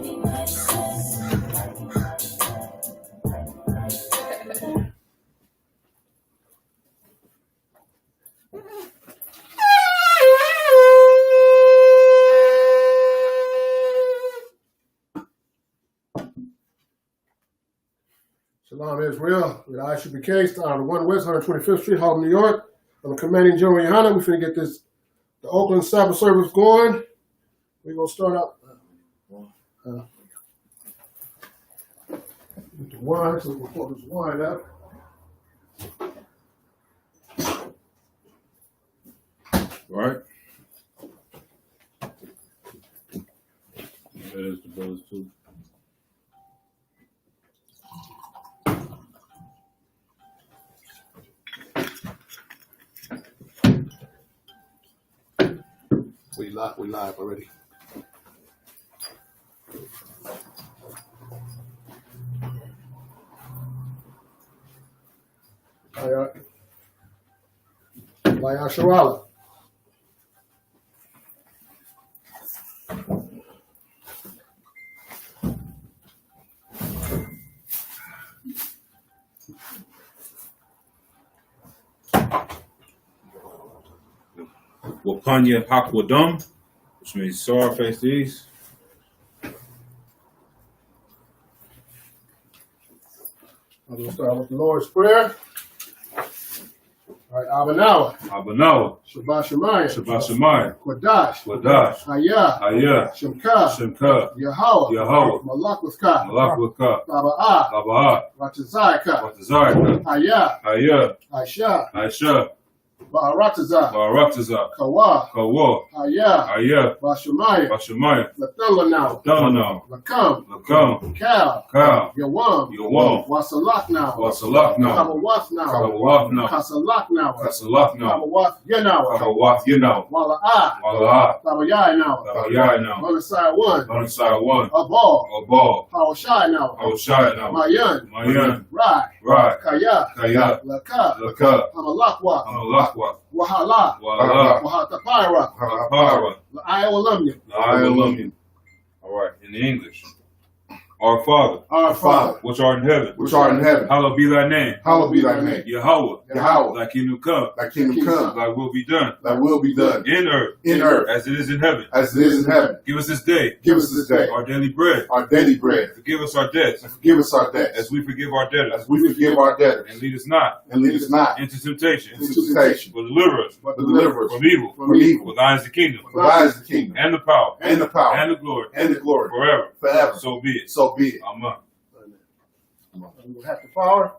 Shalom Israel, with ISUPK, starting on the 1 West 125th Street, Harlem, New York. I'm the commanding General Yana. We're finna get the Oakland Sabbath Service going. We're gonna start out with the wine, so we'll put this wine up. All right. That is the brothers too. We live already. Sharala. Wapanya Hakwadum, which means sorrow face the east. I'm going to start with the Lord's Prayer. All right, Abanawa. Abanawa. Shabbat Shemayim. Shabbat Shemayim. Kodash. Kodash. Hayah. Hayah. Shemka. Shemka. Yahweh. Yahweh. Malak with Ka. Malak with Ka. Taba'ah. Taba'ah. Ratazayaka. Ratazayaka. Hayah. Hayah. Aisha. Aisha. Ba'aratazah. Ba'aratazah. Kawa. Kawa. Hayah. Hayah. Bashemayim. Bashemayim. Lathalanaw. Dalanaw. Lakam. Lakam. Kal. Kal. Yawam. Yawam. Wasalaknaw. Wasalaknaw. Kabawathnaw. Kabawathnaw. Kasalaknaw. Kasalaknaw. Kabawath Yanaw. Kabawath Yanaw. Wala'ah. Wala'ah. Tabayaynaw. Tabayaynaw. Manasai 1. Manasai 1. Abal. Abal. Hawashaynaw. Hawashaynaw. Mayan. Mayan. Rai. Rai. Kaya. Kaya. Laka. Laka. Hamalakwa. Hamalakwa. Wahala. Wahala. Wahatapira. Wahatapira. La'ayawalumya. La'ayawalumya. All right, in the English. Our Father, which art in heaven, hallowed be thy name. Yahweh, thy kingdom come. Thy will be done. In earth, as it is in heaven. Give us this day. Our daily bread. Forgive us our debts. As we forgive our debtors. And lead us not into temptation. But deliver us from evil. For thine is the kingdom. And the power. And the glory. Forever. So be it. Amen. We'll have the power.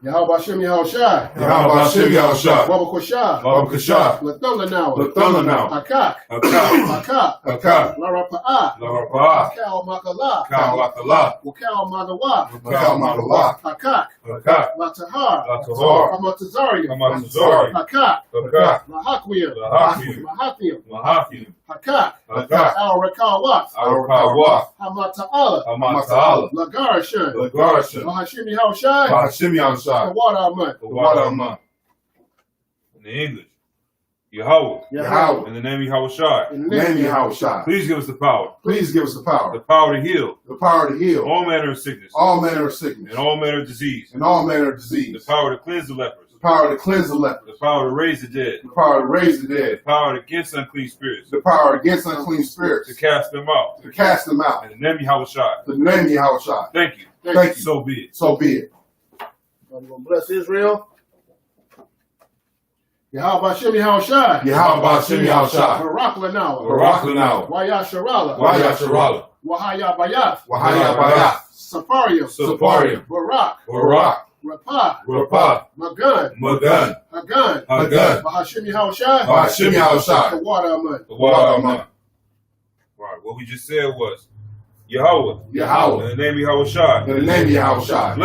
Yahweh Hashem Yahushai. Yahweh Hashem Yahushai. Baba Koshai. Baba Koshai. Lathalanaw. Hakak. Hakak. Larapa'ah. Kal Makala. Wakal Magawa. Hakak. Latahar. Hamatazarium. Hakak. Mahathim. Hakak. Al Rakawat. Hamata'ala. Lagarashan. Mahashim Yahushai. The water aman. In the English, Yahweh. In the name of Yahushai. Please give us the power. The power to heal. All manner of sickness. And all manner of disease. The power to cleanse the lepers. The power to raise the dead. The power against unclean spirits. To cast them out. In the name of Yahushai. Thank you. So be it. I'm going to bless Israel. Yahweh Hashem Yahushai. Barak Lanawa. Waya Sharala. Wahaya Bayath. Safarium. Barak. Rapah. Magun. Hagun. Bahashim Yahushai. The water aman. Right. What we just said was Yahweh. In the name of Yahushai.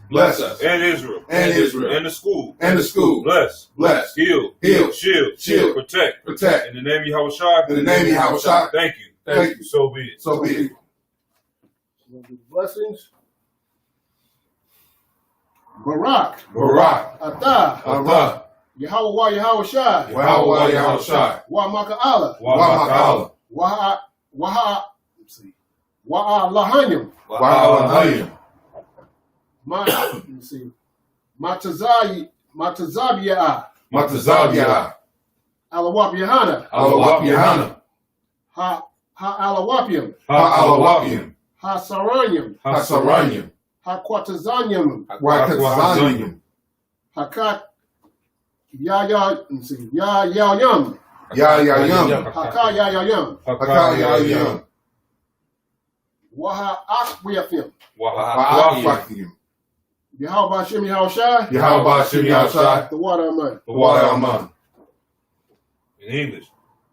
Bless us. And Israel. And the school. Bless. Heal. Shield. Protect. In the name of Yahushai. Thank you. So be it. Blessings. Barak. Barak. Atah. Yahweh wa Yahweh Shai. Yahweh wa Yahweh Shai. Wa Maka Allah. Wa Maka Allah. Wa Lahanyam. Wa Lahanyam. Let me see. Matazabiya. Matazabiya. Alawap Yahana. Alawap Yahana. Ha Alawapium. Ha Alawapium. Ha Saranyam. Ha Saranyam. Ha Quatazanyam. Quatazanyam. Hakat Ya Yam. Ya Yam. Haka Ya Yam. Haka Ya Yam. Waha Akwiyafim. Waha Akwiyafim. Yahweh Hashem Yahweh Shai. Yahweh Hashem Yahweh Shai. The water Aman. The water Aman. In English.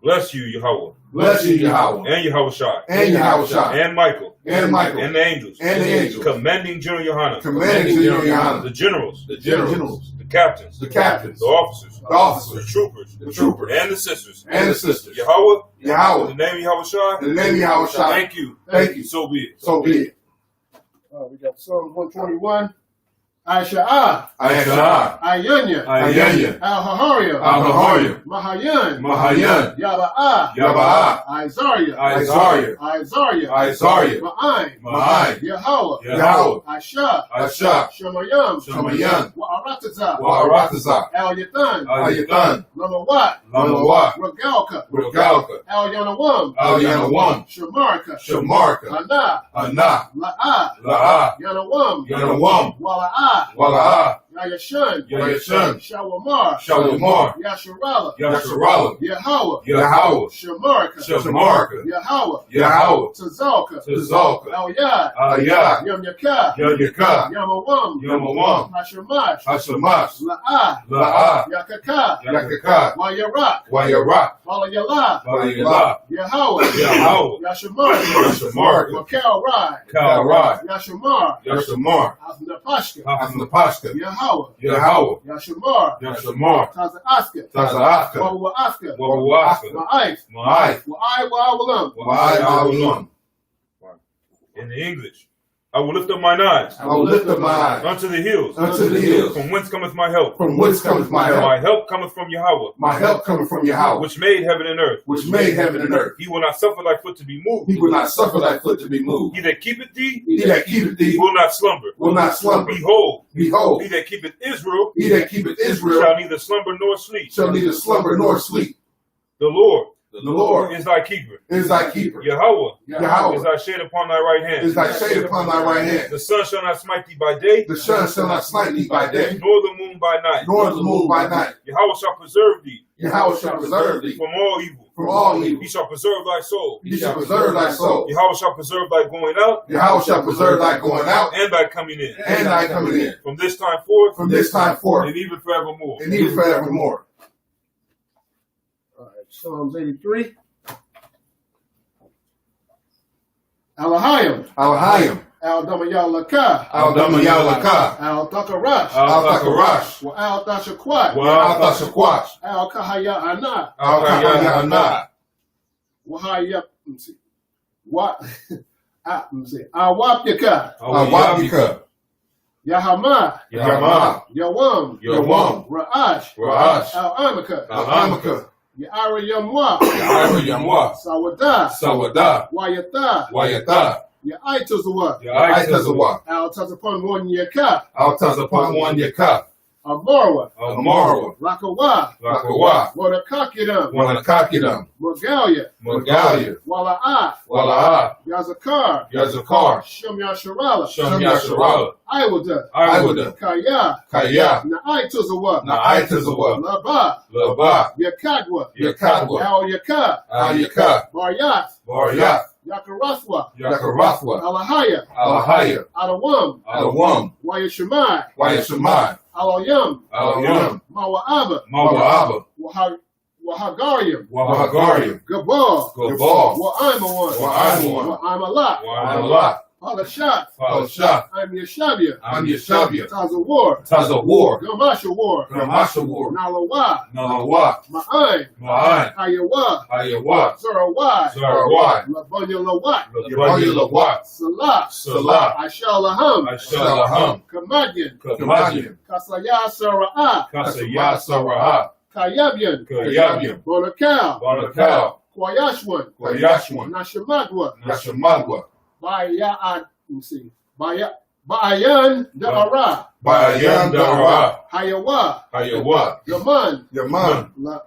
Bless you, Yahweh. Bless you, Yahweh. And Yahweh Shai. And Yahweh Shai. And Michael. And Michael. And the angels. And the angels. Commanding General Yohanan. Commanding General Yohanan. The generals. The generals. The captains. The captains. The officers. The officers. The troopers. The troopers. And the sisters. And the sisters. Yahweh. Yahweh. In the name of Yahweh Shai. In the name of Yahweh Shai. Thank you. Thank you. So be it. So be it. We got Psalm 121. Aisha'ah. Aisha'ah. Ayanya. Ayanya. Al-Hahariya. Al-Hahariya. Mahayan. Mahayan. Yaba'ah. Yaba'ah. Isaiah. Isaiah. Isaiah. Isaiah. Ma'ayin. Ma'ayin. Yahweh. Yahweh. Asha. Asha. Shemayam. Shemayam. Wa'aratazah. Wa'aratazah. Al-Yathan. Al-Yathan. Lamawat. Lamawat. Regalka. Regalka. Al-Yanawam. Al-Yanawam. Shamarka. Shamarka. Hana. Hana. La'ah. La'ah. Yanawam. Yanawam. Wala'ah. Wala'ah. Yayashan. Yayashan. Shawamar. Shawamar. Yasharala. Yasharala. Yahweh. Yahweh. Shamarka. Shamarka. Yahweh. Yahweh. Tazalka. Tazalka. Al-Yad. Al-Yad. Yam-Yaka. Yam-Yaka. Yamawam. Yamawam. Hashamash. Hashamash. La'ah. La'ah. Yakaka. Yakaka. Wayarak. Wayarak. Walayala. Walayala. Yahweh. Yahweh. Yashamar. Yashamar. Wakal Rai. Kalrai. Yashamar. Yashamar. Asnapashka. Asnapashka. Yahweh. Yahweh. Yashamar. Yashamar. Tazaaska. Tazaaska. Wawaska. Wawaska. Ma'aif. Ma'aif. Wa'ai wa'awalam. Wa'ai wa'awalam. In the English. I will lift up mine eyes. I will lift up my eyes unto the hills. Unto the hills. From whence cometh my help? From whence cometh my help? My help cometh from Yahweh. My help cometh from Yahweh. Which made heaven and earth. Which made heaven and earth. He will not suffer thy foot to be moved. He will not suffer thy foot to be moved. He that keepeth thee. He that keepeth thee. Will not slumber. Will not slumber. Behold. Behold. He that keepeth Israel. He that keepeth Israel. Shall neither slumber nor sleep. Shall neither slumber nor sleep. The Lord. The Lord is thy keeper. Is thy keeper. Yahweh. Yahweh is thy shade upon thy right hand. Is thy shade upon thy right hand. The sun shall not smite thee by day. The sun shall not smite thee by day. Nor the moon by night. Nor the moon by night. Yahweh shall preserve thee. Yahweh shall preserve thee. From all evil. From all evil. He shall preserve thy soul. He shall preserve thy soul. Yahweh shall preserve thy going out. Yahweh shall preserve thy going out. And thy coming in. And thy coming in. From this time forth. From this time forth. And even forevermore. And even forevermore. All right, Psalms 83. Alahayim. Alahayim. Al-Damayalaka. Al-Damayalaka. Al-Takarash. Al-Takarash. Wa-Al-Tashakwat. Wa-Al-Tashakwat. Al-Kahaya'ana. Al-Kahaya'ana. Wahayap. Let's see. What? Let me see. Al-Wapyaka. Al-Wapyaka. Yahama. Yahama. Yawam. Yawam. Ra'ash. Ra'ash. Al-Amaka. Al-Amaka. Ya'ara Yamwa. Ya'ara Yamwa. Sawada. Sawada. Wayata. Wayata. Ya'aitazawa. Ya'aitazawa. Al-Tazapon one Yaka. Al-Tazapon one Yaka. Amarwa. Amarwa. Lakawa. Lakawa. Wadakakidam. Wadakakidam. Murgalia. Murgalia. Wala'ah. Wala'ah. Yazakar. Yazakar. Shem Yasharala. Shem Yasharala. Iwada. Iwada. Kaya. Kaya. Na'aitazawa. Na'aitazawa. Laba. Laba. Yakadwa. Yakadwa. Al-Yaka. Al-Yaka. Baryat. Baryat. Yakarathwa. Yakarathwa. Alahaya. Alahaya. Adawam. Adawam. Wayashamai. Wayashamai. Alayam. Alayam. Mawa'aba. Mawa'aba. Wahagariam. Wahagariam. Gabal. Gabal. Wa'aimawan. Wa'aimawan. Wa'aimalak. Wa'aimalak. Palashat. Palashat. I'm Yeshabia. I'm Yeshabia. Taza War. Taza War. Gamasha War. Gamasha War. Nalawa. Nalawa. Ma'ain. Ma'ain. Hayawa. Hayawa. Sarawai. Sarawai. Labunya Lawat. Labunya Lawat. Salah. Salah. Ashalaham. Ashalaham. Kamadian. Kamadian. Kasaya Sara'ah. Kasaya Sara'ah. Kayabian. Kayabian. Bonakal. Bonakal. Kwayashwan. Kwayashwan. Nashamadwa. Nashamadwa. Ba'ayan Da'ara. Bayan Dara. Hayawa. Hayawa. Yaman. Yaman. La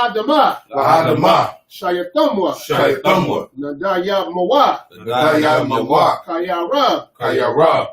Adama. La Adama. Shayatamwa. Shayatamwa. Nadaya Mawa. Nadaya Mawa. Kayarab. Kayarab.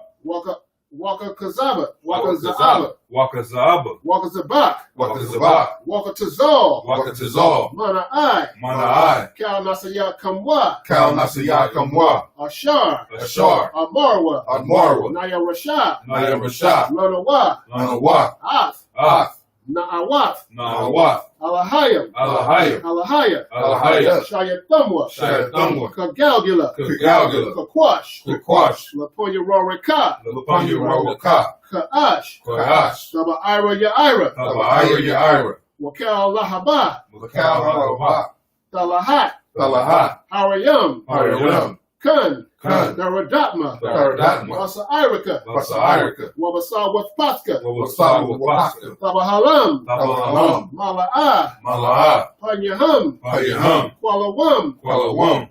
Waka Kazaba. Waka Zaaba. Waka Zaaba. Waka Zabak. Waka Zabak. Waka Tazal. Waka Tazal. Mana Ai. Mana Ai. Kal Nasaya Kamwa. Kal Nasaya Kamwa. Ashar. Ashar. Amarwa. Amarwa. Naya Rashad. Naya Rashad. Lanawa. Lanawa. Ath. Ath. Na'awat. Na'awat. Alahayam. Alahayam. Alahaya. Alahaya. Shayatamwa. Shayatamwa. Kagalgula. Kagalgula. Kakwash. Kakwash. Laponya Rorika. Lapunya Rawaka. Ka'ash. Kaash. Taba Ira Ya'ira. Tabaira Yaira. Wakal Lahaba. Wakal Haraba. Talahat. Talahat. Harayam. Harayam. Kun. Kun. Daradatma. Daradatma. Wasa Irika. Basa Irika. Wabasa Wapatka. Wasawa Wapaska. Tabahalam. Tabahalam. Mala'a. Mala'a. Panyaham. Payaham. Kualawam. Kualawam.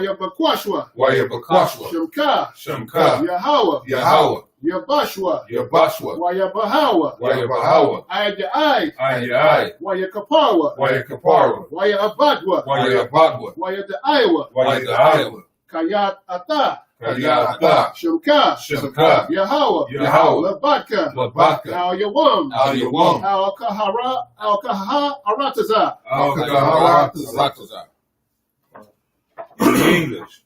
Wayabakwashwa. Wayabakwashwa. Shemka. Shemka. Yahawa. Yahawa. Yabashwa. Yabashwa. Wayabahawa. Wayabahawa. Ayada'ai. Ayai. Wayakapawa. Wayakapara. Wayabadwa. Wayabadwa. Wayada'aiwa. Wayadaiwa. Kayat Ata. Kayata. Shemka. Shemka. Yahawa. Yahawa. Labadka. Labaka. Al Yawam. Al Yawam. Al Kaha Arataza. Al Kahara. Zarataza. In English.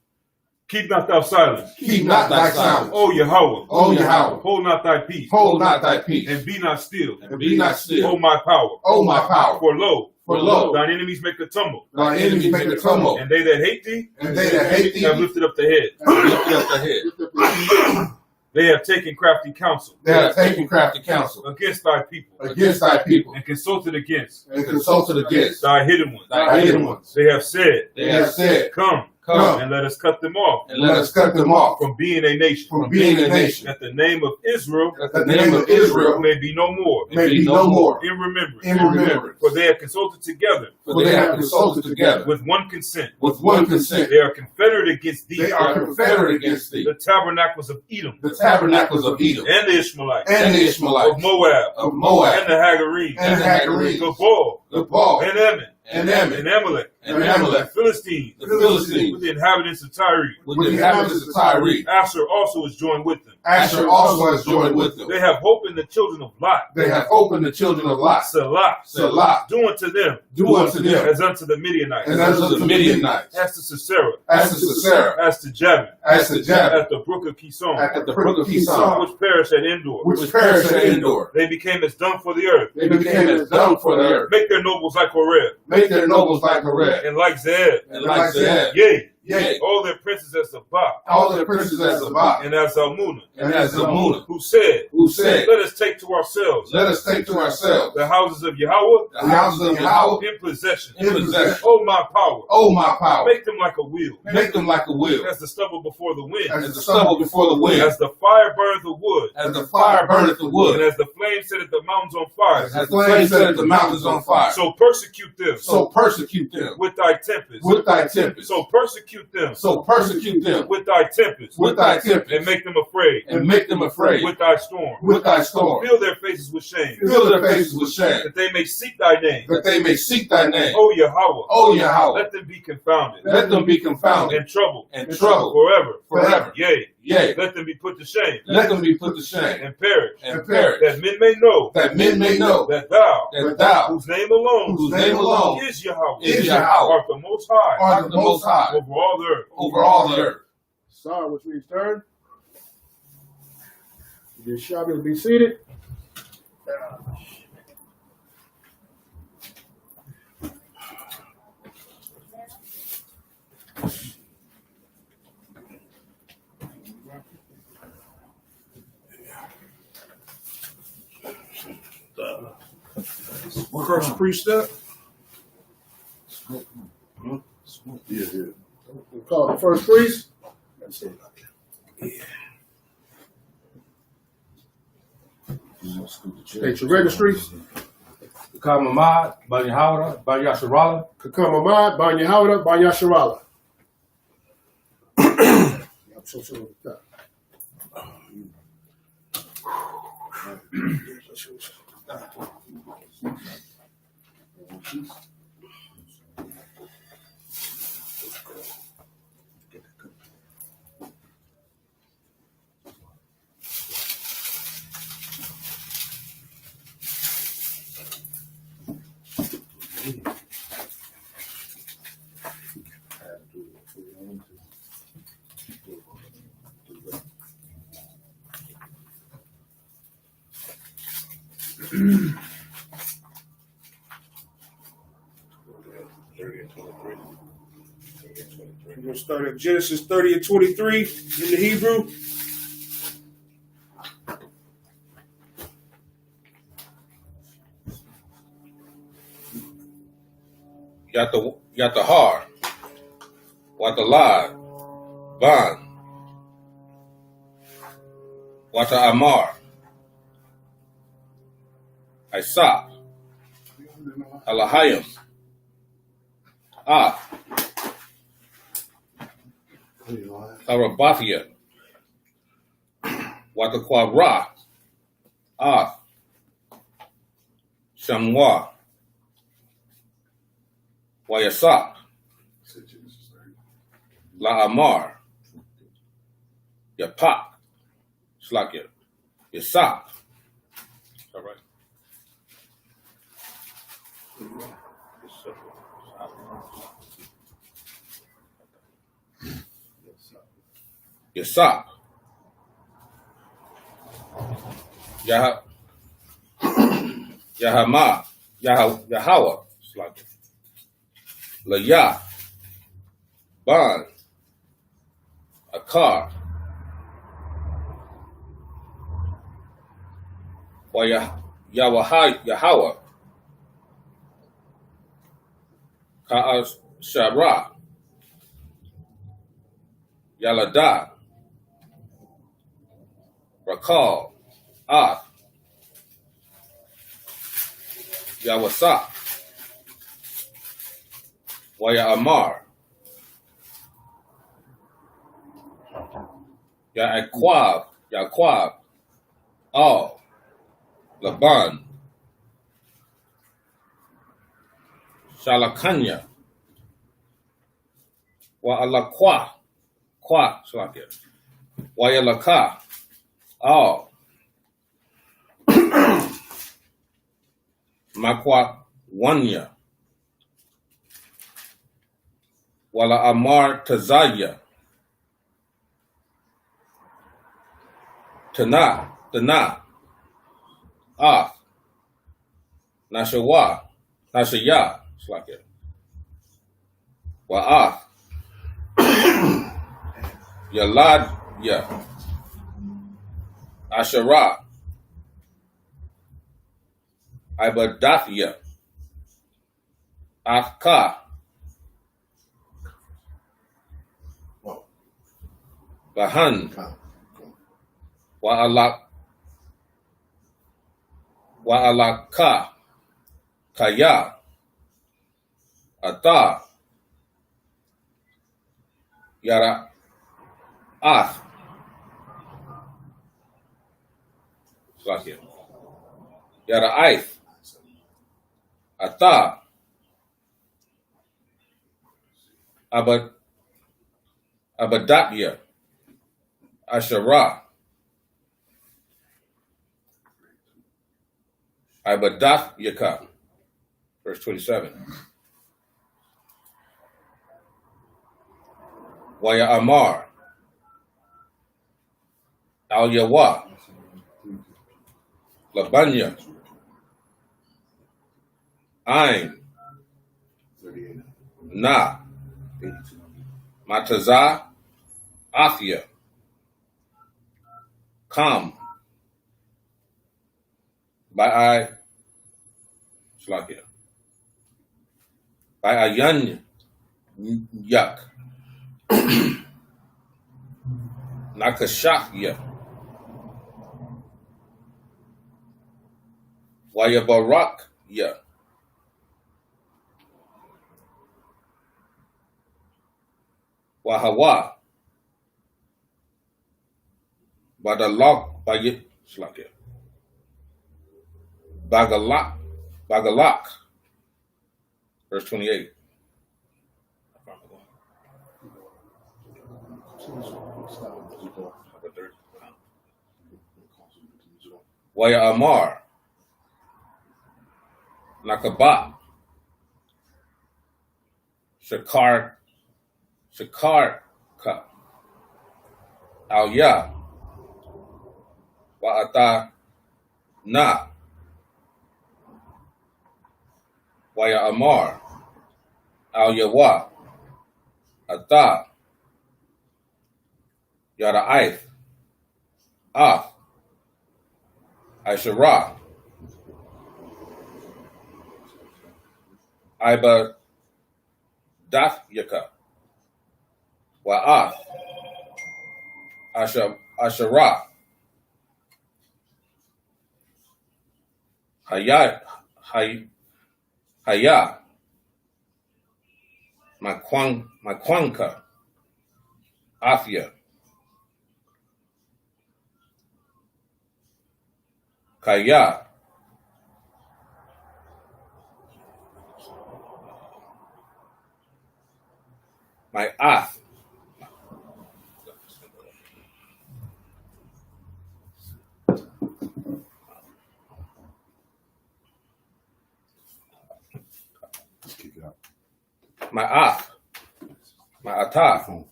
Keep not thy silence. Keep not thy silence. O Yahweh. O Yahweh. Hold not thy peace. Hold not thy peace. And be not still. And be not still. O my power. O my power. For lo, Thine enemies make a tumble. Thine enemies make a tumult. And they that hate thee And they that hate thee have lifted up the head. lifted up the head. They have taken crafty counsel They have taken crafty counsel against thy people. against thy people And consulted against and consulted against thy hidden ones. thy hidden ones. They have said, They have said, Come, Come, and let us cut them off and let us cut them off from being a nation. from being a nation. That the name of Israel That the name of Israel may be no more may be no more in remembrance. in remembrance. For they have consulted together For they have consulted together with one consent. with one consent. They are confederate against thee, They are confederate against thee, the tabernacles of Edom, the tabernacles of Edom, and the Ishmaelites, and the of Ishmaelites, Moab, of Moab, and the Hagarenes, and the Hagarenes, Gabal, the Baal, and Ammon, and Ammon, and Amalek, and Amalek, the Philistines, the Philistines, with the inhabitants of Tyre. with the inhabitants of Tyre. Asher also is joined with them. Asher also has joined with them. They have hope in the children of Lot. They have opened the children of Lot, Salah, Salah, do unto them do unto them as unto the Midianites, as unto the Midianites, as to Sisera, as to Sisera, as to Jabin, as to Jabin, at the brook of Kison, at the brook of Kison, which perished at Endor. which perished at Endor. They became as dung for the earth. They became as dung for the earth. Make their nobles like Horeb, Make their nobles like Horeb, and like Zeb, and like Zeb. yea, Yea, all their princes as Zabak, all their princes as Zabak, and as Zalmunna, and as Zamunna, who said, who said, Let us take to ourselves Let us take to ourselves the houses of Yahweh the houses of Yahweh in possession. in possession. Oh, my power, Oh, my power, make them like a wheel, make them like a wheel, as the stubble before the wind, as the stubble before the wind, as the fire burneth the wood, as the fire burneth the and wood, as the flame setteth the mountains on fire. as the flame set the mountains on fire. So persecute them So persecute them with thy tempest. with thy tempest. So persecute them So persecute them with thy tempest, with thy tempest, and make them afraid and make them afraid with thy storm. with thy storm. Fill their faces with shame, Fill their faces with shame, that they may seek thy name. that they may seek thy name. O Yahweh, O Yahweh, let them be confounded let them be confounded and troubled and troubled forever. forever. Yea, Yea, let them be put to shame let them be put to shame and perish, and perish, that men may know that men may know that thou, that thou, whose name alone whose name alone is Yahweh, is Yahweh, art the most high art the most high over all the earth. over all the earth. Sorry, which means turn. You shall be seated. First precept. Yeah. We call the first priest. State your registries. Kamamad, Banyahawada, Banyasharala. Kakamamad, Banyahawada, Banyasharala. We're going to start at Genesis 30 and 23 in the Hebrew. Yatahar, Watalad, Van, Wata Amar, Isaac, Alahayim, Karabathia, Wataquabra, Shamwa, Wayasak, La Amar, Yapak, Slakia, Yasak. All right. Yasak, Yahama, Yahawa, Slakia. Laya, Ban, Akar, Yahawa, Ka'as Shabra, Yalada, Rakal, Yawasa, Waya Amar, Yaqub, Al, Laban, Shalakanya, Wa'alakwa, Slakia, Wayalaka, Al, Makwa, Wanya, Wala Amar Tazaya, Tana, Nashaya, Slakia, Wa'af, Yalad, Asherah, Ibadathia, Afka, Bahan, Wa'alaka, Kaya, Ata, Yara, Slakia, Yara, Ata, Abadapia, Asherah, Ibadathia, verse 27. Waya Amar, Al Yawa, Labanya, Ain, Na, Mataza, Afia, Kam, Ba'ai, Slakia. By Ayan Yak. Nakashakya. Waya Barak Ya. Wahawa. Badalak Bayit Slakia. Bagalak. Verse 28. Waya Amar. Nakaba. Shakarka. Alya. Wa'ata na. Waya Amar. Al-Yawa. Ata. Yada Aif. Af. Aishara. Iba Dafyaka. Wa'af. Ashara. Haya. Makwanka. Afia. Kaya. My Af. Let's kick it out. My Af. My Ataf.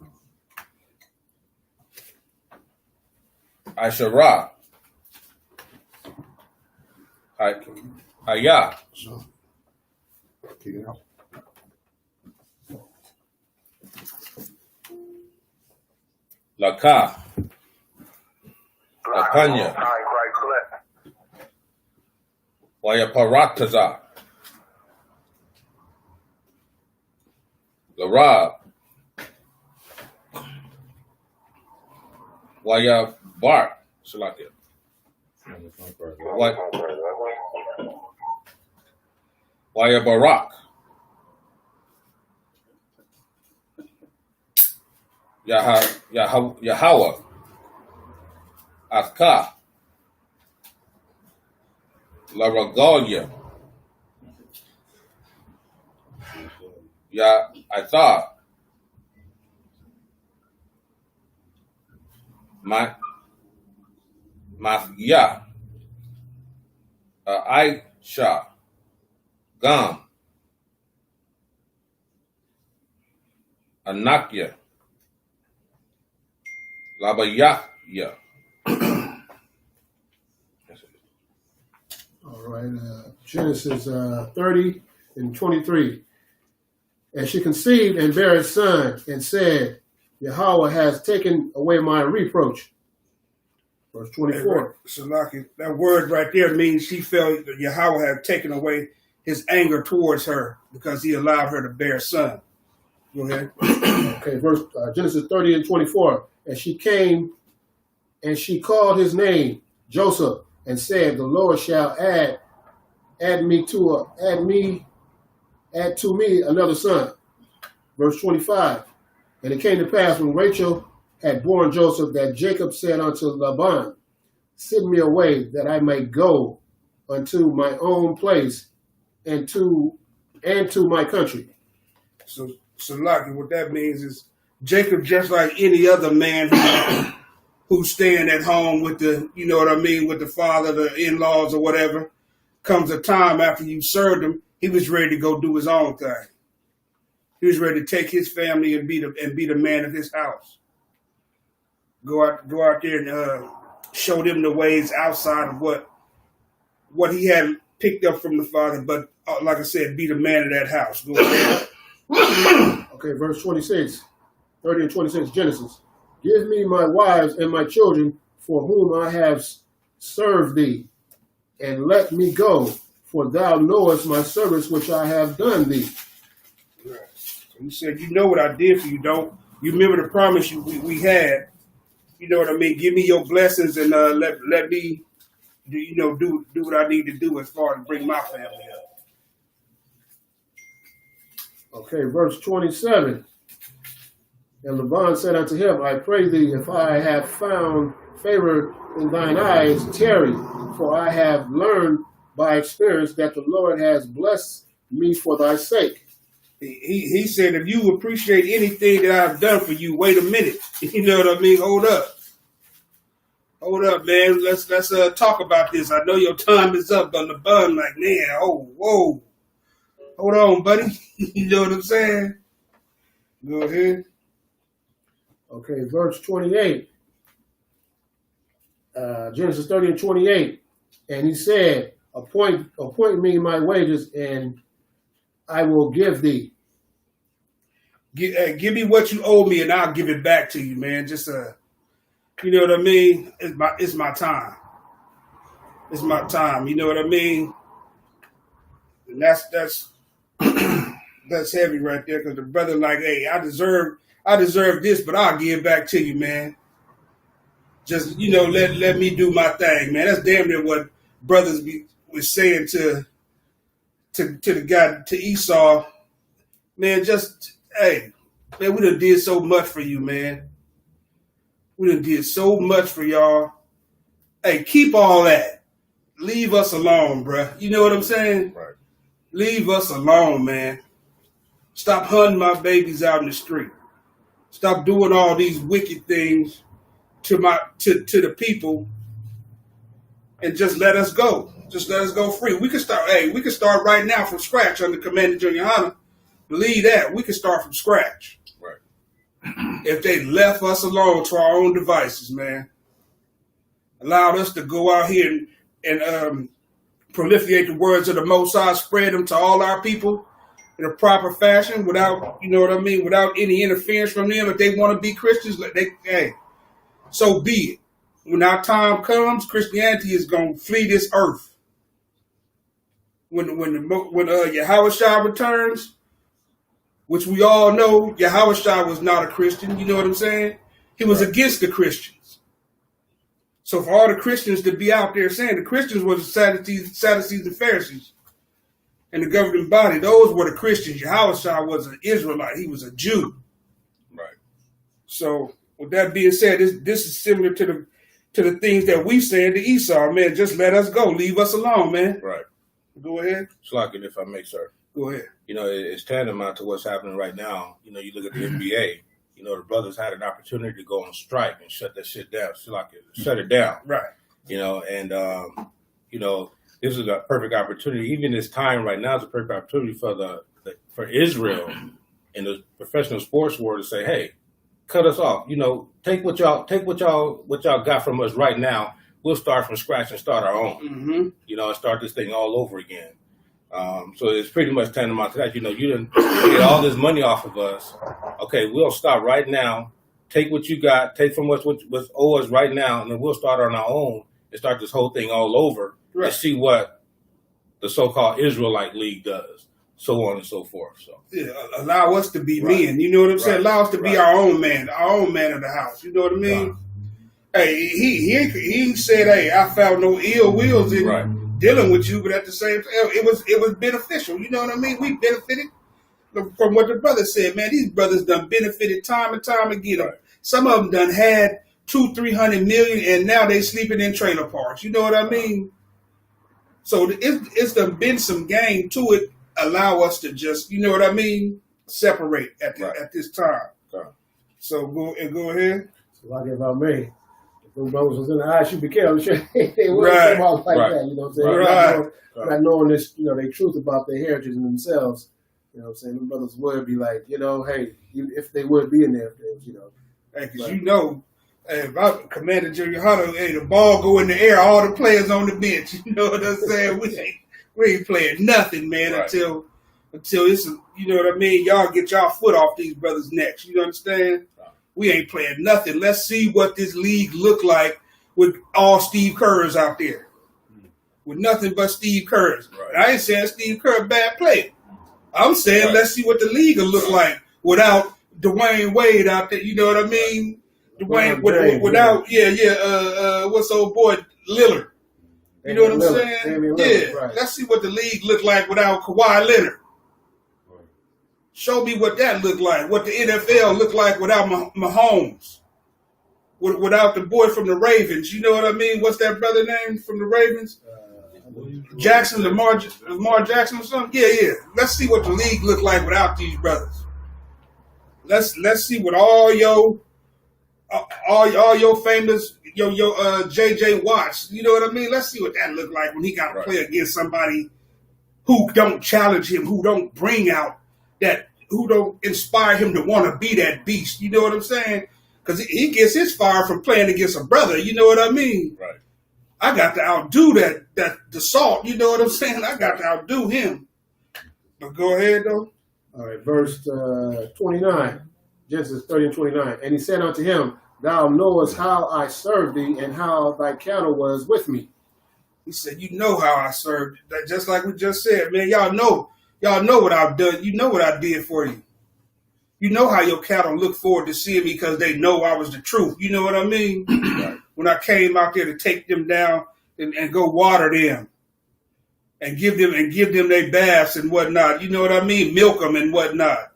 Aishara. Haya. So, kick it out. Laka. Lakanya. Wayaparataza. Larab. Waya Bart. Salakia. Waya Barak. Yahweh. Athka. La Regalia. Itha. Mathya. Aisha. Gam. Anakya. Labayahya. All right, Genesis 30 and 23. And she conceived and bare a son and said, Yahweh has taken away my reproach. Verse 24. So, that word right there means she felt that Yahweh had taken away his anger towards her because he allowed her to bear a son. Go ahead. Okay, Genesis 30 and 24. And she came and she called his name Joseph and said, the Lord shall add to me another son. Verse 25. And it came to pass when Rachel had borne Joseph that Jacob said unto Laban, send me away that I may go unto my own place and to my country. So Lucky, what that means is Jacob, just like any other man who's staying at home with the, you know what I mean, with the father, the in-laws or whatever, comes a time after you served him, he was ready to go do his own thing. He was ready to take his family and be the man of his house. Go out there and show them the ways outside of what he had picked up from the father, but like I said, be the man of that house. Go ahead. Okay, verse 26, 30 and 26, Genesis. Give me my wives and my children for whom I have served thee, and let me go, for thou knowest my service which I have done thee. Right. So he said, you know what I did for you, don't you? Remember the promise we had. You know what I mean? Give me your blessings and let me do what I need to do as far as bring my family up. Okay, verse 27. And Laban said unto him, I pray thee, if I have found favor in thine eyes, tarry, for I have learned by experience that the Lord has blessed me for thy sake. He said, if you appreciate anything that I've done for you, wait a minute. You know what I mean? Hold up, man. Let's talk about this. I know your time is up on the bun. Like, man, whoa. Hold on, buddy. You know what I'm saying? Go ahead. Okay, verse 28. Genesis 30 and 28. And he said, appoint me my wages, and I will give thee. Give me what you owe me, and I'll give it back to you, man. Just you know what I mean? It's my time. It's my time. You know what I mean? And that's that's heavy right there, because the brother like, hey, I deserve this, but I'll give it back to you, man. Just, let me do my thing, man. That's damn near what brothers was saying to the guy, to Esau. Man, just, hey, man, we done did so much for you, man. We done did so much for y'all. Hey, keep all that. Leave us alone, bruh. You know what I'm saying? Right. Leave us alone, man. Stop hunting my babies out in the street. Stop doing all these wicked things to the people, and just let us go. Just let us go free. We can start right now from scratch under Commander Junior Hunter. Believe that. We can start from scratch. Right. If they left us alone to our own devices, man. Allowed us to go out here and proliferate the words of the Most High, spread them to all our people in a proper fashion without, without any interference from them. If they want to be Christians, so be it. When our time comes, Christianity is going to flee this earth. When Yahushua returns, which we all know, Yahushua was not a Christian. You know what I'm saying? He was against the Christians. So for all the Christians to be out there saying the Christians were the Sadducees and Pharisees and the governing body, those were the Christians. Yahushua was an Israelite. He was a Jew. Right. So with that being said, this is similar to the things that we said to Esau, man. Just let us go. Leave us alone, man. Right. Go ahead. Slogan, if I may, sir. Go ahead. It's tantamount to what's happening right now. You look at the NBA. The brothers had an opportunity to go on strike and shut that shit down. Shut it down. Right. This is a perfect opportunity. Even this time right now is a perfect opportunity for Israel in the professional sports world to say, hey, cut us off. Take what y'all got from us right now. We'll start from scratch and start our own. Mm-hmm. And start this thing all over again. So it's pretty much tantamount to that. You didn't get all this money off of us. Okay, we'll stop right now. Take what you got. Take from what's owed us right now, and then we'll start on our own and start this whole thing all over and see what the so-called Israelite League does, so on and so forth. So allow us to be men. You know what I'm saying? Allow us to be our own man of the house. You know what I mean? Right. Hey, he said, hey, I found no ill wills in dealing with you, but at the same time, it was beneficial. You know what I mean? We benefited from what the brother said, man. These brothers done benefited time and time again. Right. Some of them done had 200-300 million, and now they sleeping in trailer parks. You know what I mean? So it's done been some gain to it. Allow us to just, you know what I mean, separate at this time. Right. So go ahead. So like if I may, if those brothers was in the ISUPK, I'm sure they wouldn't come out like that. You know what I'm saying? Not knowing this, their truth about their heritage and themselves. You know what I'm saying? The brothers would be like, hey, if they would be in there, Hey, because if Commander Junior Hunter, hey, the ball go in the air, all the players on the bench. You know what I'm saying? We ain't playing nothing, man, until it's, you know what I mean? Y'all get y'all foot off these brothers' necks. You understand? We ain't playing nothing. Let's see what this league look like with all Steve Kerrs out there. with nothing but Steve Kerr. Right. I ain't saying Steve Kerr a bad player. I'm saying Right. let's see what the league will look like without Dwayne Wade out there. You know what I mean? Dwayne without what's old boy Lillard. You know what I'm saying? Yeah. Right. Let's see what the league look like without Kawhi Leonard. Show me what that looked like. What the NFL looked like without Mahomes. Without the boy from the Ravens. You know what I mean? What's that brother name from the Ravens? Jackson, Lamar Jackson or something? Yeah. Let's see what the league looked like without these brothers. Let's see what all your famous JJ Watts. You know what I mean? Let's see what that looked like when he got to play against somebody who don't challenge him, who don't bring out that, who don't inspire him to want to be that beast. You know what I'm saying? Because he gets his fire from playing against a brother. You know what I mean? Right. I got to outdo that Salt. You know what I'm saying? I got to outdo him. But go ahead, though. All right, verse 29, Genesis 30 and 29. And he said unto him, Thou knowest how I served thee, and how thy cattle was with me. He said, you know how I served. Just like we just said, man, y'all know what I've done. You know what I did for you. You know how your cattle look forward to seeing me because they know I was the truth. You know what I mean? Right. When I came out there to take them down and go water them and give them their baths and whatnot. You know what I mean? Milk them and whatnot.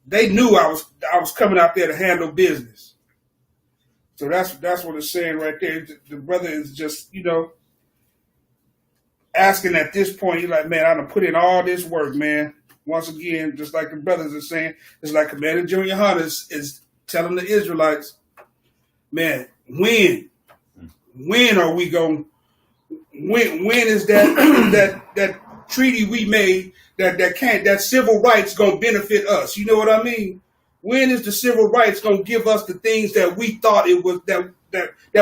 They knew I was coming out there to handle business. So that's what it's saying right there. The brother is just, asking at this point, you're like, man, I done put in all this work, man. Once again, just like the brothers are saying, it's like Commander Junior Hunters is telling the Israelites, man, when are we going? When is that treaty we made that civil rights gonna benefit us? You know what I mean? When is the civil rights gonna give us the things that we thought it was that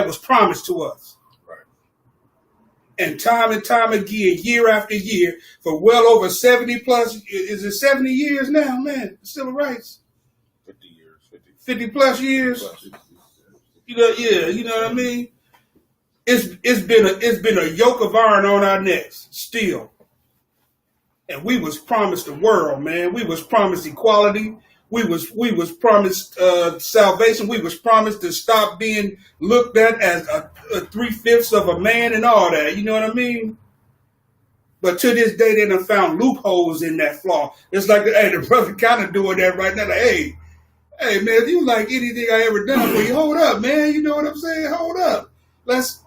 was promised to us? And time again, year after year, for well over 70 plus, is it 70 years now, man? Civil rights. 50 years. 50 plus years. You know what I mean? It's been a yoke of iron on our necks, still. And we was promised the world, man. We was promised equality. We was promised salvation. We was promised to stop being looked at as a 3/5 of a man and all that. You know what I mean? But to this day, they done found loopholes in that flaw. It's like, the brother kind of doing that right now. Like, hey, man, if you like anything I ever done for you, hold up, man. You know what I'm saying? Hold up. Let's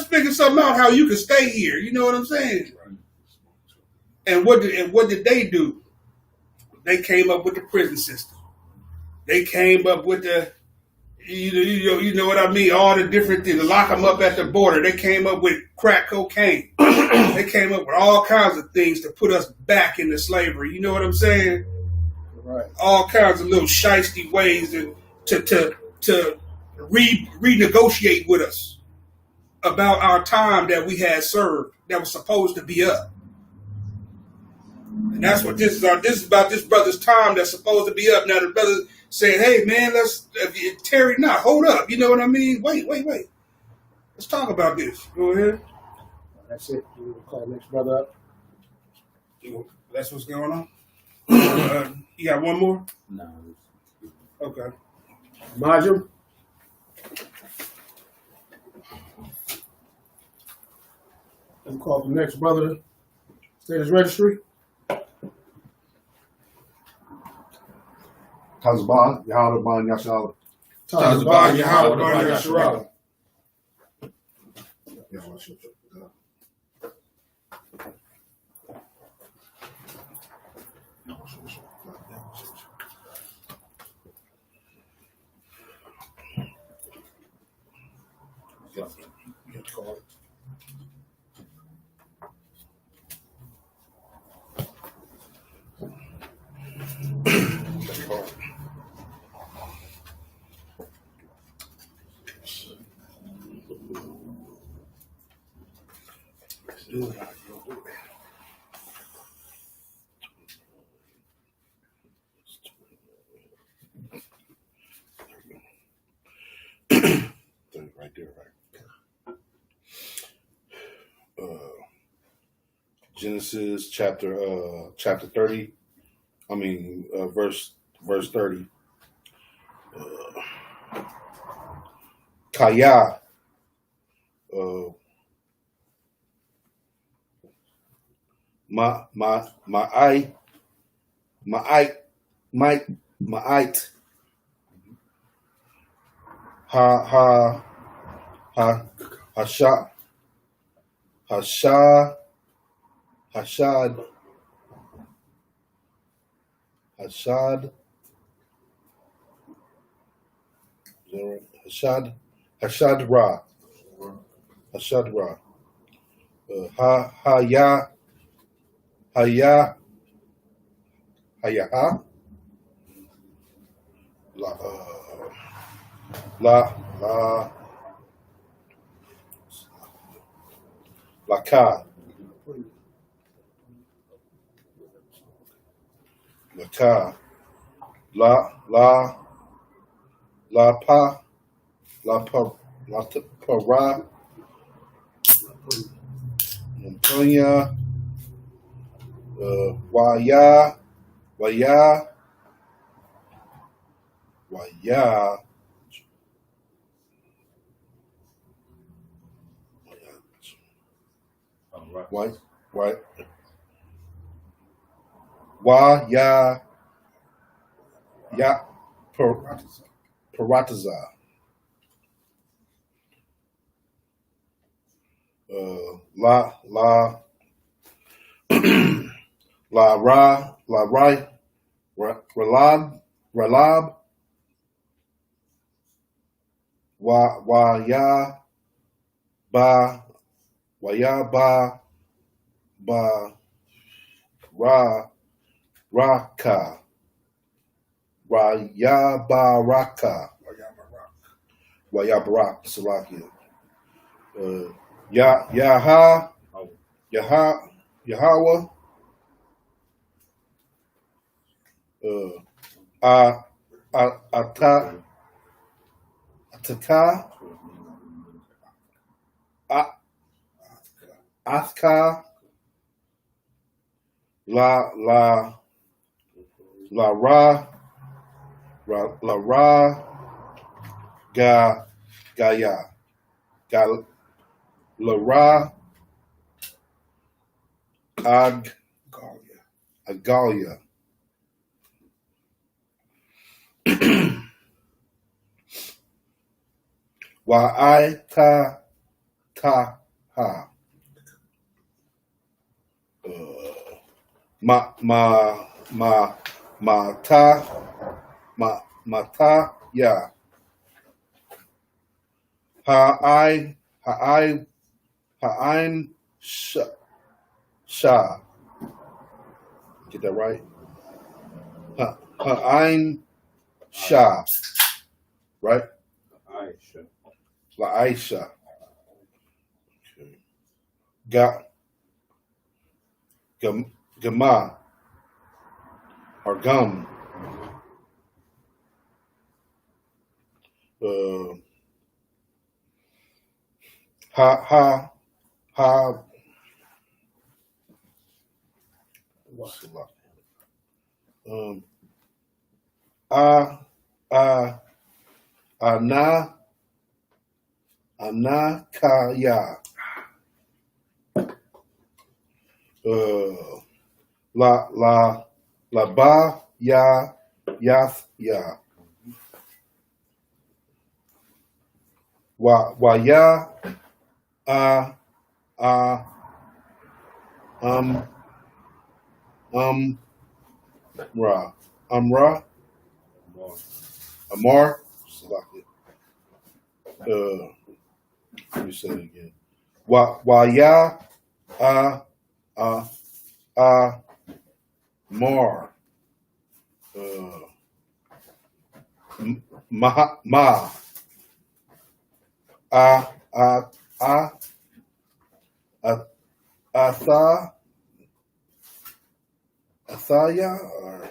figure something out how you can stay here. You know what I'm saying? And what did they do? They came up with the prison system. They came up with the, you know what I mean? All the different things. Lock them up at the border. They came up with crack cocaine. They came up with all kinds of things to put us back into slavery. You know what I'm saying? Right. All kinds of little shiesty ways to renegotiate with us about our time that we had served that was supposed to be up. And that's what this is about. This is about this brother's time that's supposed to be up. Now the brother saying, hey, man, Terry, hold up. You know what I mean? Wait. Let's talk about this. Go ahead. That's it. We'll call the next brother up. That's what's going on? You got one more? No. Okay. Majum. Let's call the next brother. Status registry. Tazban, Yahalaban, Yashal. Tazban, Yahalaban, Yashal. Right there, right. Genesis chapter 30. I mean verse 30. Kaya. Ma'ite. Hashad. Ra. Hayaha. Laka. Para. Montoya. Waya. White. Parataza. Ralab. Raka. Wayabarak. Salakia. Yahweh. Ataka. Athka. La Ra. Gaya. La Ra. Agalia. Ta ha. Ta ya. Ha'ain sha. Get that right? Ha'ain sha. Right? La'aisha. Okay. Gama. Or gum. Anakaya. La ba ya wa ya ra amra amar. Let me say it again. Wa ya mar. Ma. Athaya or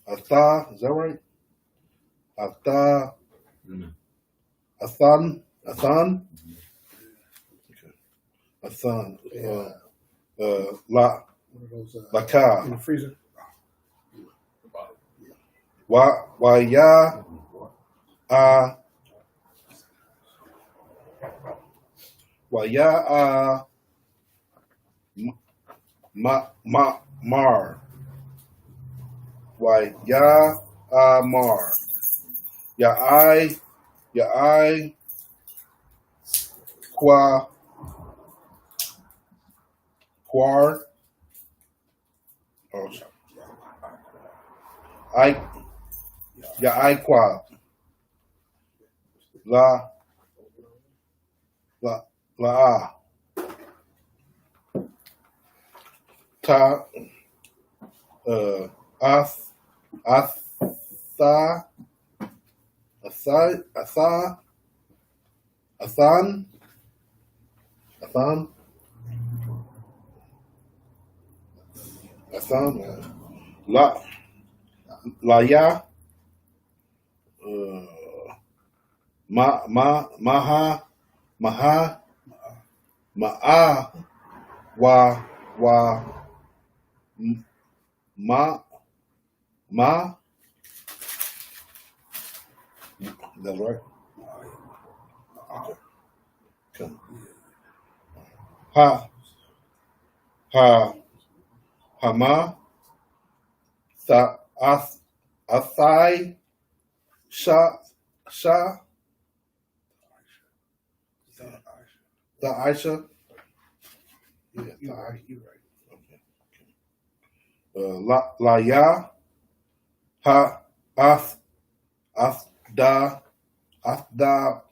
Atha, is that right? Athan. Okay. Athan, One of those Laka, in the freezer. Waya, Waya, Mar, Waya, Mar, Ya Quar, oh, Ya Qua, La, Ta, Athan, Ya, Maha, Ma'a, Ma, that's right. Okay. Hama, Athai, Sha, the Aisha. Yeah, you're right. Okay. La Ya, Afda,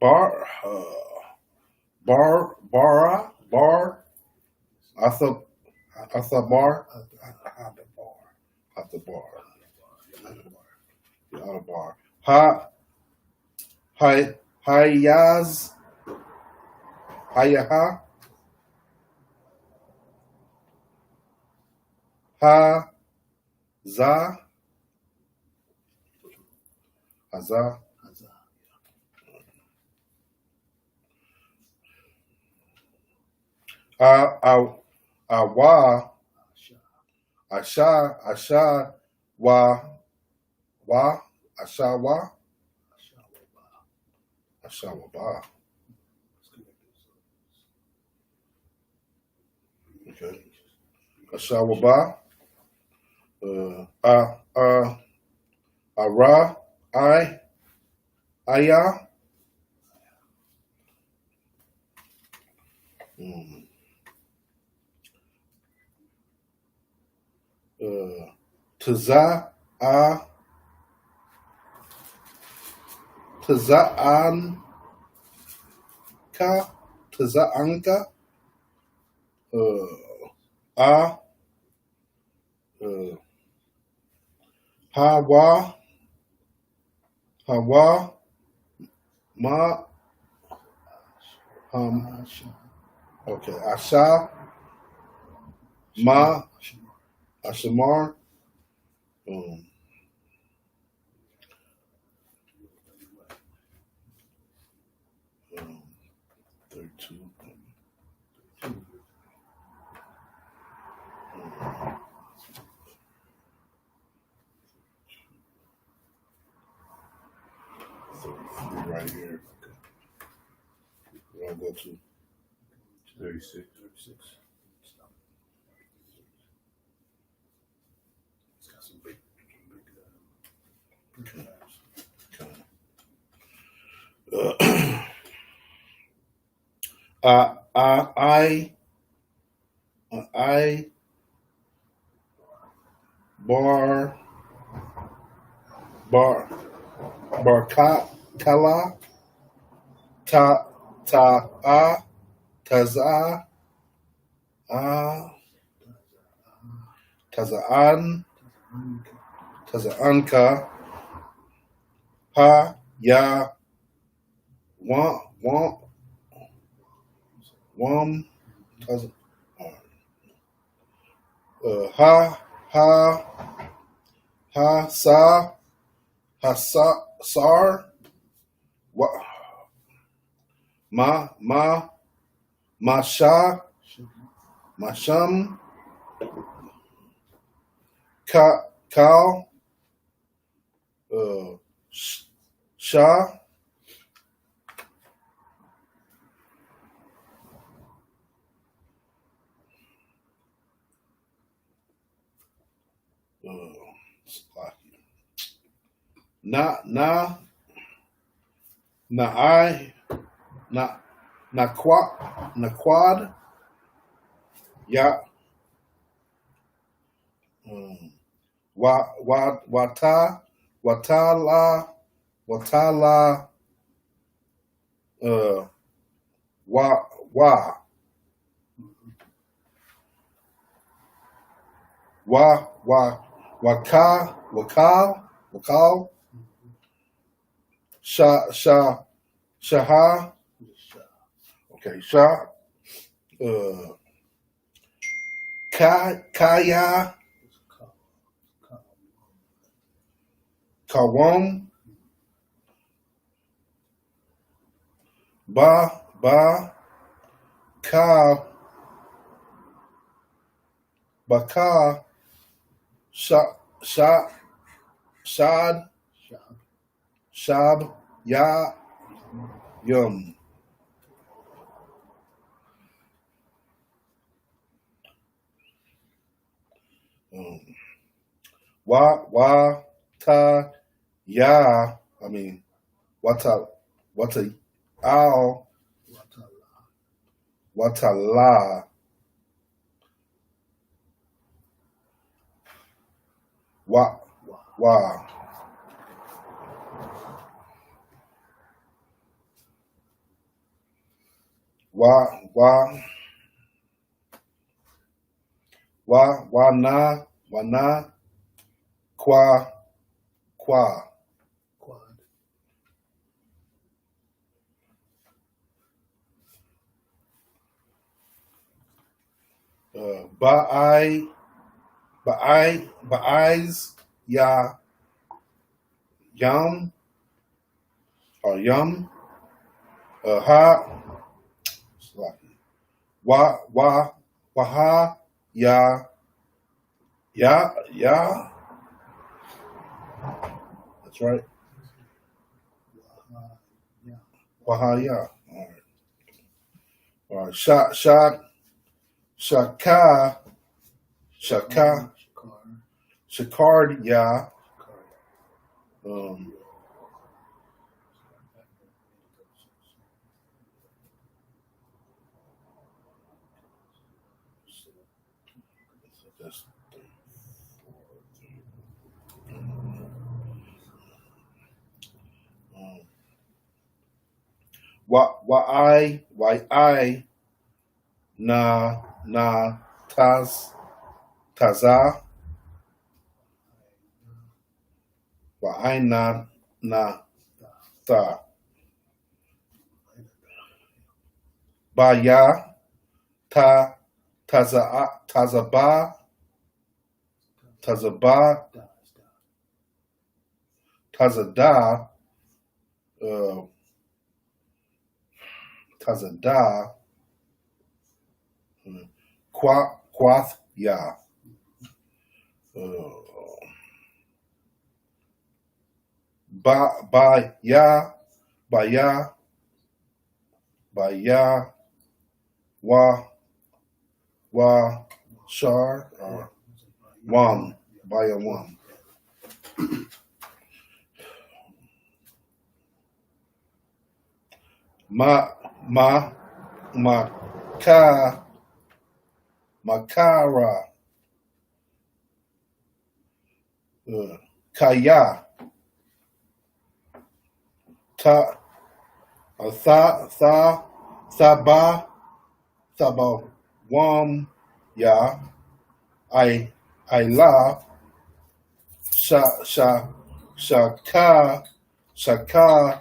Bar, Athabar, Hayaz, Hayaha, Haza, Awa, Asha, Wa, Ashawa, Ashawaba. Okay. Ashawaba. Ara, Aya. Taza'anka, Hawa, Ma, okay, Asha, Ma, Ashamar, 32. Right here. We're gonna go to 36. It's got some big I Barkala, Taza'anka, Ya, Wam, Sar, Masham, Kal, Shah, Naquad, Ya, Watala, Wakal, Shaha, okay, Shah, Kaya, Kawam, Baka, Shad, Shab, Ya, Yum. Ta, Ya, I mean, Wata, Al, Watala, Wa, na, Kwa, Ba'ais, Ya, Yum, or Yum, Ha, Waha, Ya, that's right. Waha, Ya. All right. Shakard, Ya. Why na taza why na ta baya tazaba tazada tazada quath ya baya wa shar wam baya wam makara kaya thaba wam ya I la shaka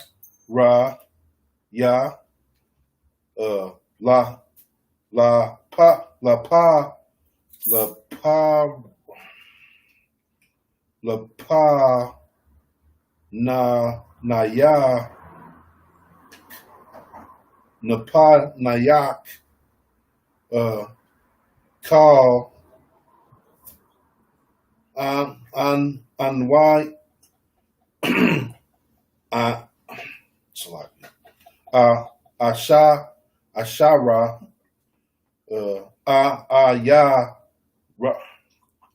ra ya la pa na ya Napanayak, call Anwai, Ashara,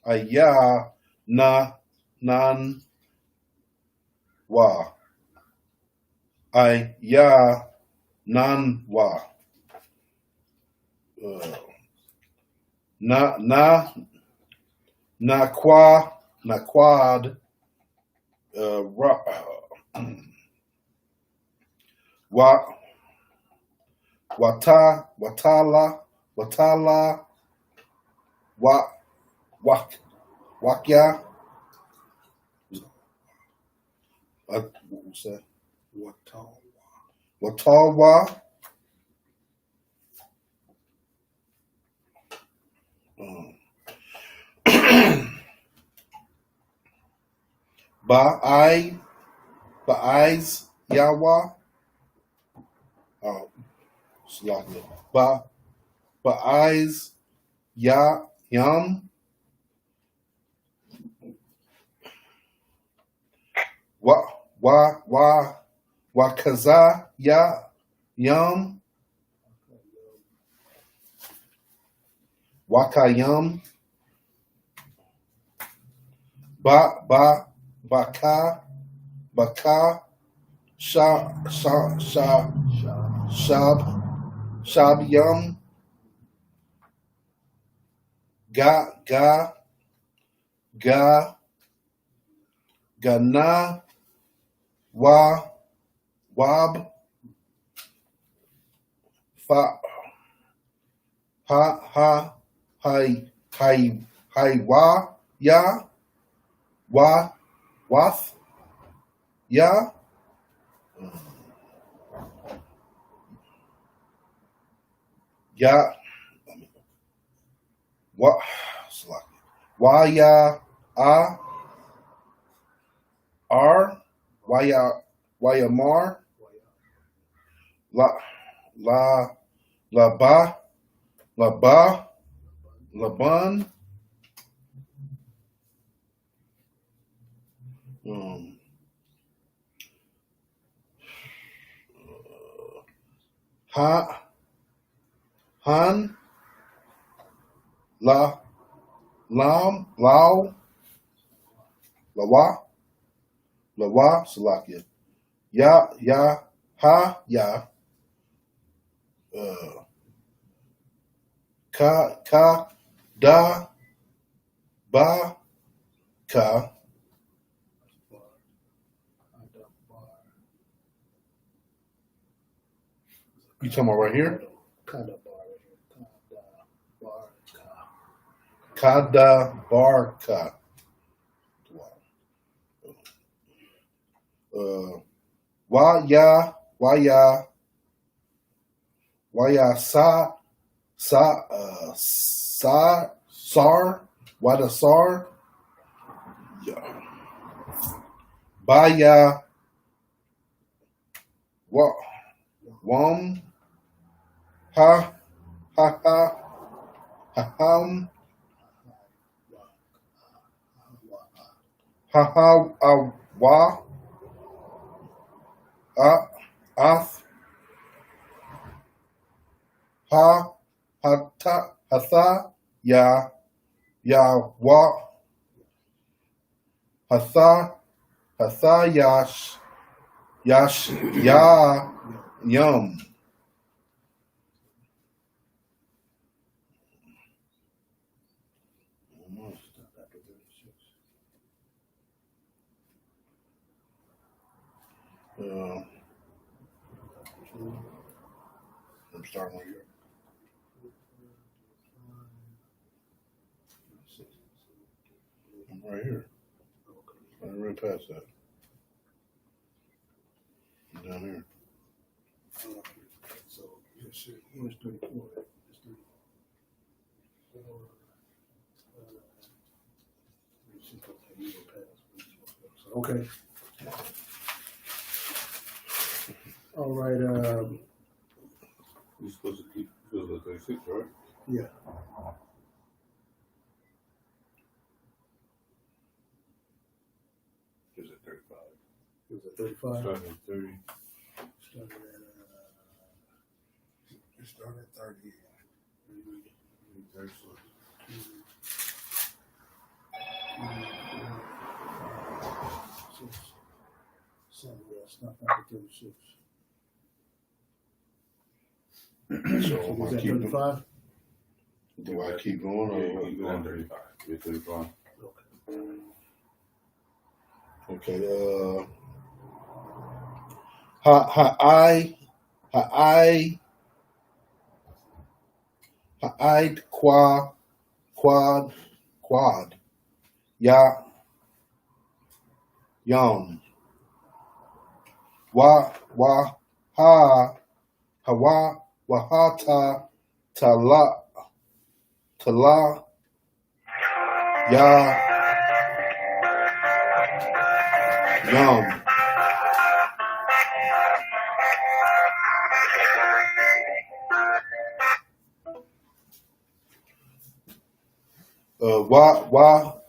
Aya Nan Wa, Aya Nan Wa, Naquad, Watala, Wakya, what's that? Watalwa, Ba'ais Yawa, Slakia, Ba'ais Yam, Wakaza Yam, Wakayam, Baka, Shab Yam, Gana, Wab, Fa, Wa, Ya, Wath, Ya, Ya, Waya, Wayamar, Laban, Han, Lawa, Salakia, Ya, Ha, Ya, Da, Ba, Ka, you talking about right here? Kada Barka. Waya Sar, Wada Sar, Baya, Wam, Ha, Haham, Wa, Ath, Hatha, Ya, Wa, Hatha, Yash, Ya, Yum. I'm starting right here. I'm right here. I'm right past that. I'm down here. So here's 34. Okay. All right. You're supposed to keep 36, right? Yeah. It was at 35. It was at 35. Starting at 30. It started at 30. 36. Not 36. So Was am I that keep, 35? do I keep going? Yeah, Or you go on 35. You're 35. okay. Quad. Yum. Wahata, tala, ya, yum.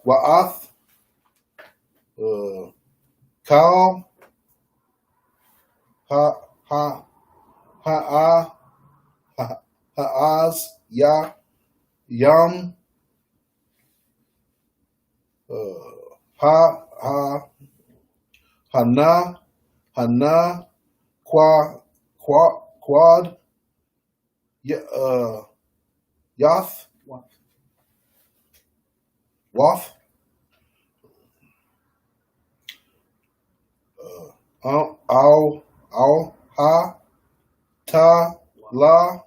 Wa'ath, Kal, ha'az, yum, hana, quad, yath, wath, ha, ta, la,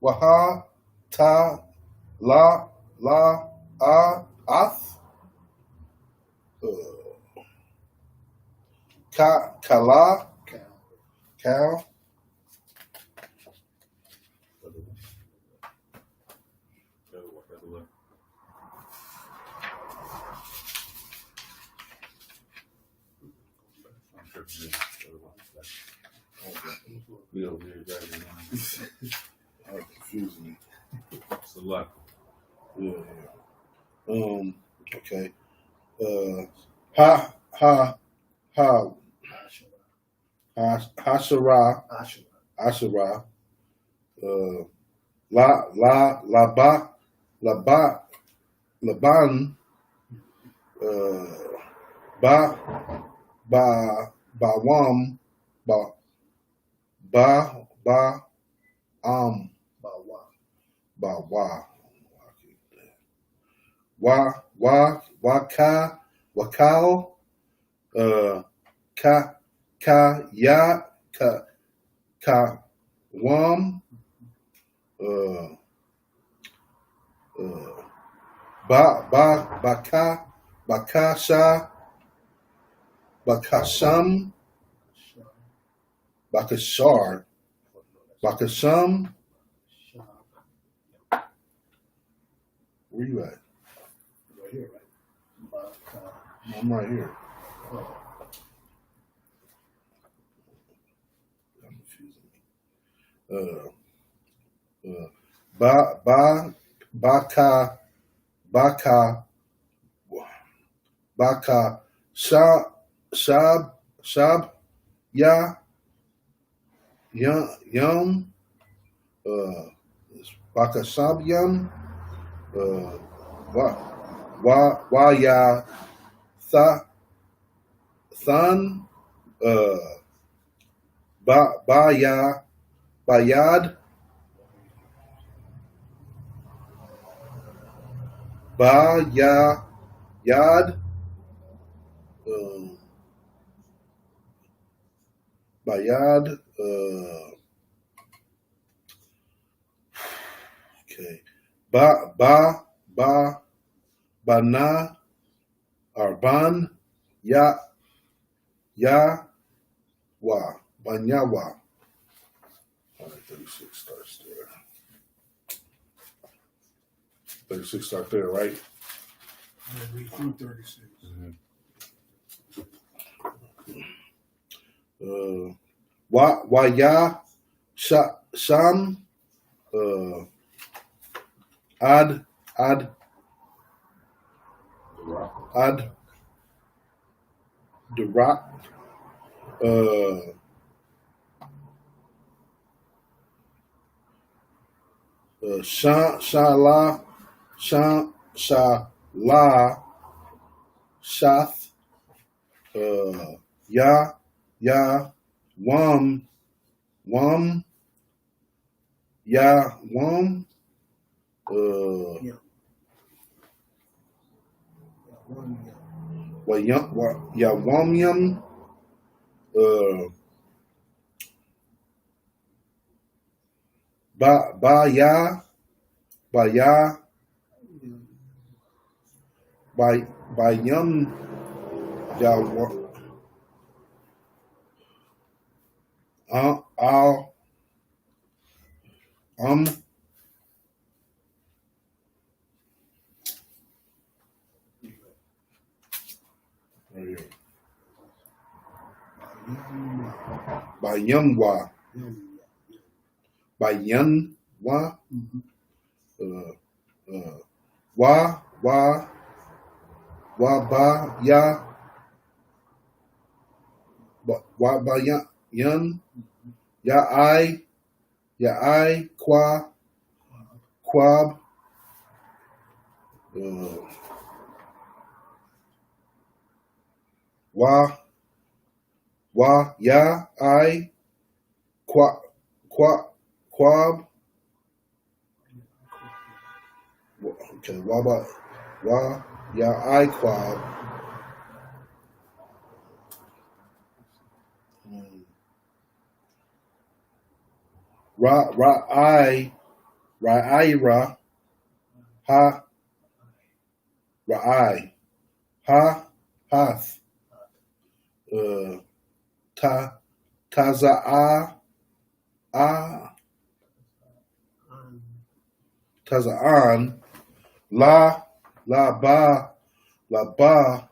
waha, ta, la, ath, kala, cow, We over here driving that's confusing me. It's a lot. Yeah. Okay. Hashara, Laban, Bawam, Wakal, Wam, Bakasham, Bakasham. Where you at? Right here, right? I'm right here. I'm confusing me. Baka, shab, ya, yum, baka shab yum, ya, thun, bayad, yad, bayad, okay, bana, arban, ya, banyawa. All right, 36 starts there. 36 start there, right? Read through 36. Mm-hmm. Waya Sham Ad Durat Shala Shath Ya Wam Ya Wam Ya Wamyam Ba Ya Yum Ya Al Bayanwa Wa Ba Ya Wa Ba Yan Ya I Quab Wa Ya I Quab okay Wa Ya I Quab Ra Ha Ra'ai Hath Taza'an La Ba Laban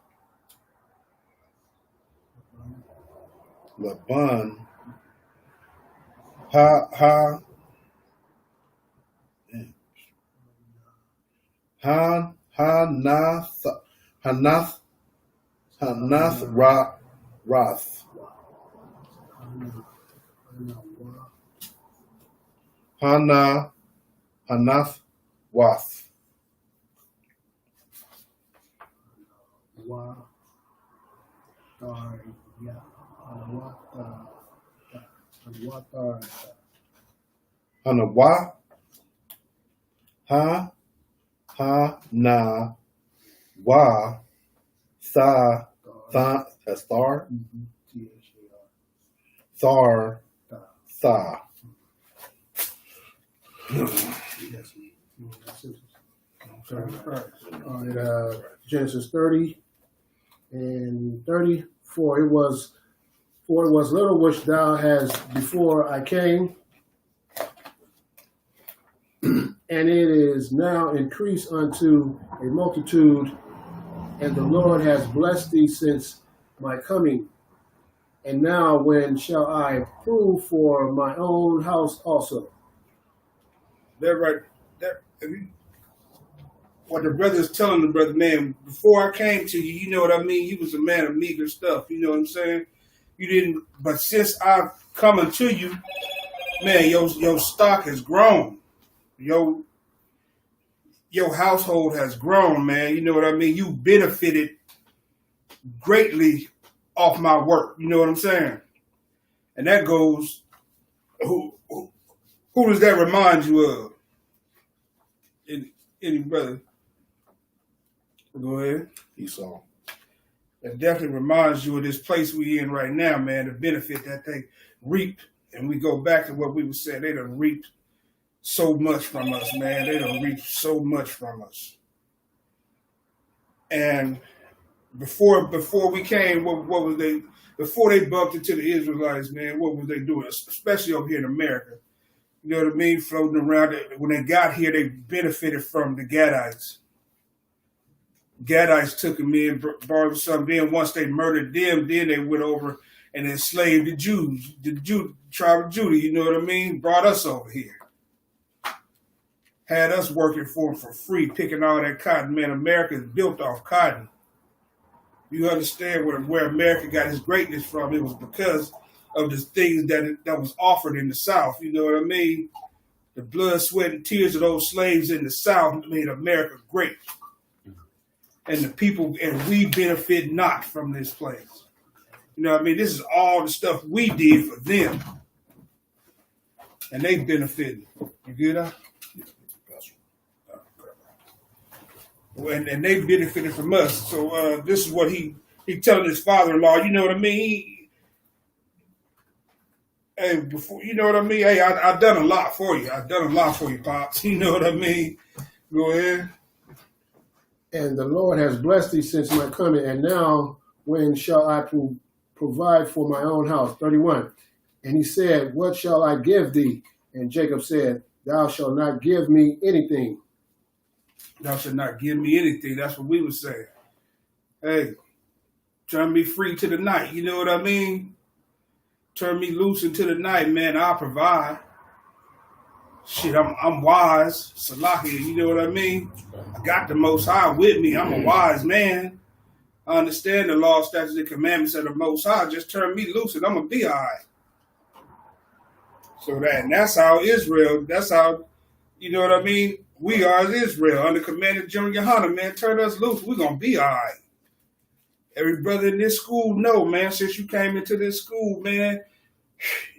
Hanath Rath Hanath Wath Hanawa Na Wa Tha that's Thar Thar Tha Genesis 30 and 34. It was little which thou hast before I came, and it is now increased unto a multitude, and the Lord has blessed thee since my coming. And now when shall I prove for my own house also? That right. What the brother is telling the brother, man, before I came to you, you know what I mean? You was a man of meager stuff, you know what I'm saying? You didn't, but since I've come unto you, man, your stock has grown. Your household has grown, man. You know what I mean? You benefited greatly off my work. You know what I'm saying? And that goes, who does that remind you of? Any brother? Go ahead. Esau. That definitely reminds you of this place we in right now, man, the benefit that they reaped. And we go back to what we were saying. They done reaped so much from us, man. They done reaped so much from us. And before we came, what was they, before they bumped into the Israelites, man, what was they doing? Especially over here in America. You know what I mean? Floating around. When they got here, they benefited from the Gadites. Gadites took them in, borrowed something. Then once they murdered them, then they went over and enslaved the Jews, the tribe of Judah, you know what I mean? Brought us over here. Had us working for them for free, picking all that cotton. Man, America is built off cotton. You understand where America got its greatness from? It was because of the things that was offered in the South. You know what I mean? The blood, sweat, and tears of those slaves in the South made America great. And the people, and we benefit not from this place. You know what I mean? This is all the stuff we did for them. And they benefited. You get that? And they benefited from us. So this is what he telling his father-in-law. You know what I mean? Hey, before you know what I mean. Hey, I done a lot for you. I done a lot for you, pops. You know what I mean? Go ahead. And the Lord has blessed thee since my coming. And now, when shall I provide for my own house? 31. And he said, what shall I give thee? And Jacob said, thou shalt not give me anything. Thou shalt not give me anything. That's what we would say. Hey, turn me free to the night. You know what I mean? Turn me loose into the night, man. I'll provide. Shit, I'm wise. Salakia, you know what I mean? I got the Most High with me. I'm a wise man. I understand the law, statutes, and commandments of the Most High. Just turn me loose and I'm going to be all right. So that's how Israel, that's how, you know what I mean? We are as Israel, under command of General Yohanan, man. Turn us loose. We're going to be all right. Every brother in this school know, man, since you came into this school, man,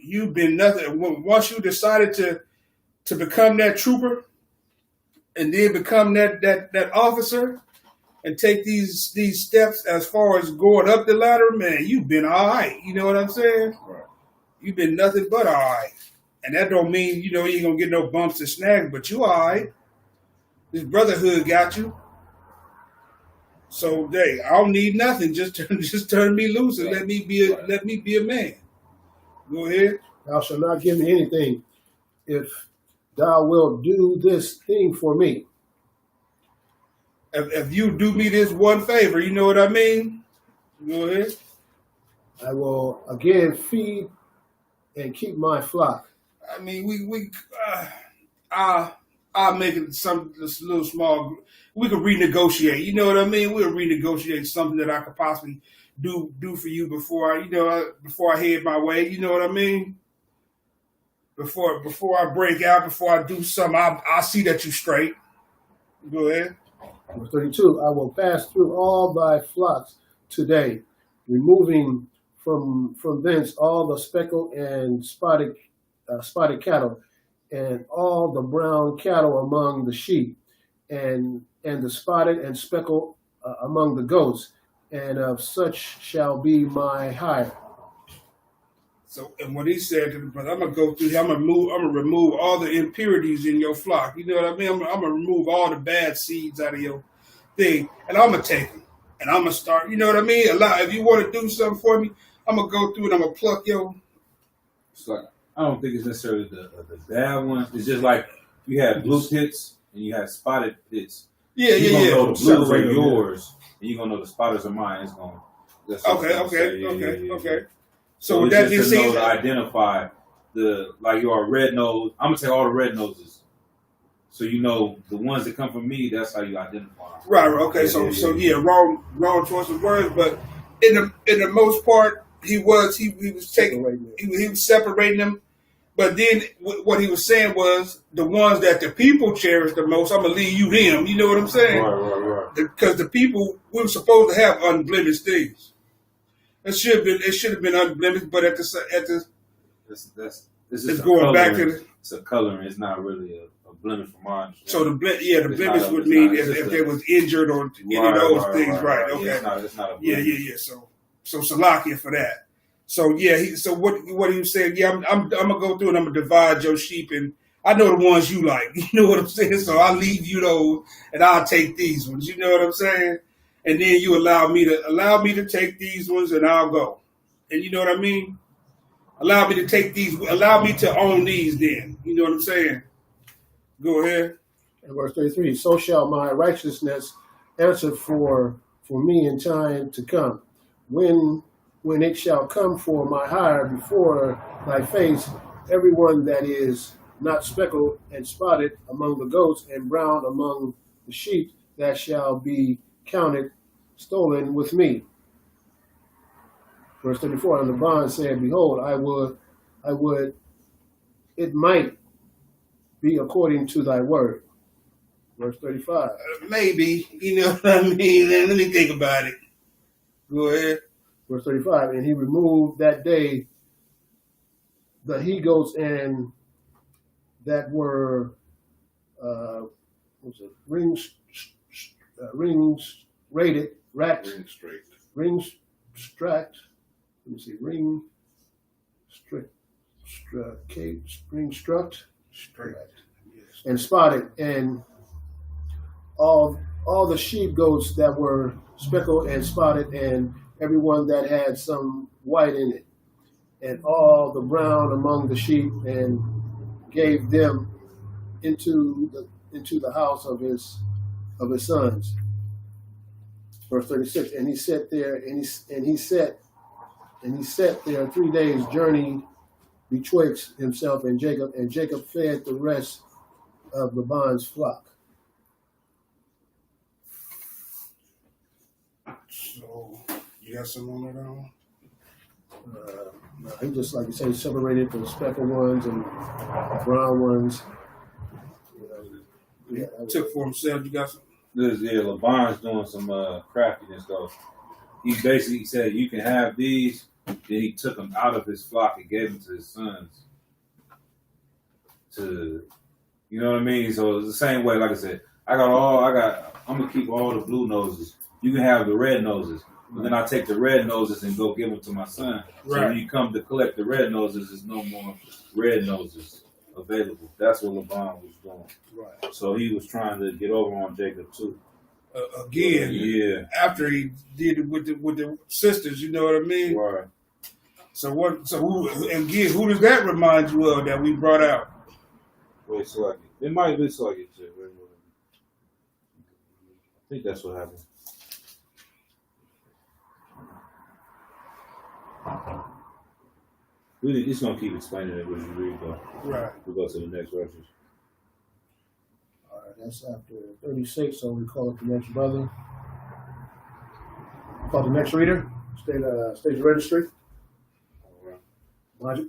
you've been nothing. Once you decided to become that trooper and then become that officer and take these steps as far as going up the ladder, man, you've been all right. You know what I'm saying? Right. You've been nothing but all right. And that don't mean, you ain't going to get no bumps and snags, but you all right. This brotherhood got you. So, hey, I don't need nothing. Just turn me loose and let me be a man. Go ahead. Thou shalt not give me anything if thou wilt do this thing for me. If you do me this one favor, you know what I mean? Go ahead. I will again feed and keep my flock. I mean, I'll make it this little small. We could renegotiate. You know what I mean? We'll renegotiate something that I could possibly do for you before I head my way. You know what I mean? Before I break out, before I do something, I'll see that you straight. Go ahead. Verse 32. I will pass through all thy flocks today, removing from thence all the speckled and spotted cattle, and all the brown cattle among the sheep, and the spotted and speckled among the goats, and of such shall be my hire. So, and what he said to the brother, I'm gonna go through here. I'm gonna remove all the impurities in your flock. You know what I mean? I'm gonna remove all the bad seeds out of your thing, and I'm gonna take them, and I'm gonna start. You know what I mean? If you want to do something for me, I'm gonna go through and I'm gonna pluck your. It's like, I don't think it's necessarily the bad ones. It's just like you have blue pits and you have spotted pits. Yeah. You're gonna know the blues are yours, and you're gonna know the spotters are mine. It's gonna. Okay. So that just to know to identify your red nose. I'm gonna take all the red noses, so you know the ones that come from me. That's how you identify them. Right. Okay. Wrong choice of words, but in the most part, he was separating them. But then what he was saying was the ones that the people cherish the most. I'm gonna leave you them. You know what I'm saying? Right. Because the people, we were supposed to have unblemished things. It should have been unblemished, but it's going back to the. It's a coloring. It's not really a blemish from mine. So the blemish would mean if they was injured or any of those things, right? Okay. Yeah, it's not a blemish. Yeah. So Salakia for that. So so what he was saying? Yeah, I'm gonna go through and I'm gonna divide your sheep, and I know the ones you like. You know what I'm saying? So I'll leave you those, and I'll take these ones. You know what I'm saying? And then you allow me to take these ones, and I'll go. And you know what I mean? Allow me to take these. Allow me to own these. Then you know what I'm saying? Go ahead. And verse 33. So shall my righteousness answer for me in time to come, when when it shall come for my hire before thy face, everyone that is not speckled and spotted among the goats and brown among the sheep, that shall be counted stolen with me. Verse 34, and the bond said, behold, I would, it might be according to thy word. Verse 35. Maybe, you know what I mean? Let me think about it. Go ahead. Verse 35, and he removed that day the he-goats and that were rings rated, rat, rings strapped. Let me see, ring struck, straight, and spotted, and all the sheep goats that were speckled and spotted, and everyone that had some white in it, and all the brown among the sheep, and gave them into the house of his sons. Verse 36. And he sat there, and he sat there 3 days, journeying betwixt himself and Jacob fed the rest of Laban's flock. So you got some on that on? No, he just, like you say, separated the speckled ones and brown ones. Yeah, took for himself. You got some? Laban's doing some craftiness though. He basically said, you can have these. Then he took them out of his flock and gave them to his sons. You know what I mean? So it's the same way, like I said, I'm gonna keep all the blue noses. You can have the red noses. And then I take the red noses and go give them to my son. So when you come to collect the red noses, there's no more red noses available. That's what Laban was doing. Right. So he was trying to get over on Jacob too. Again, after he did it with the sisters, you know what I mean? Right. So who does that remind you of that we brought out? Wait, Sluggy. It might be Sluggy too. I think that's what happened. Really, it's gonna keep explaining it as you read though. Right. We'll go to the next verses. All right, that's after 36, so we call it the next brother. Call the next reader. Stage registry. All right. Logic.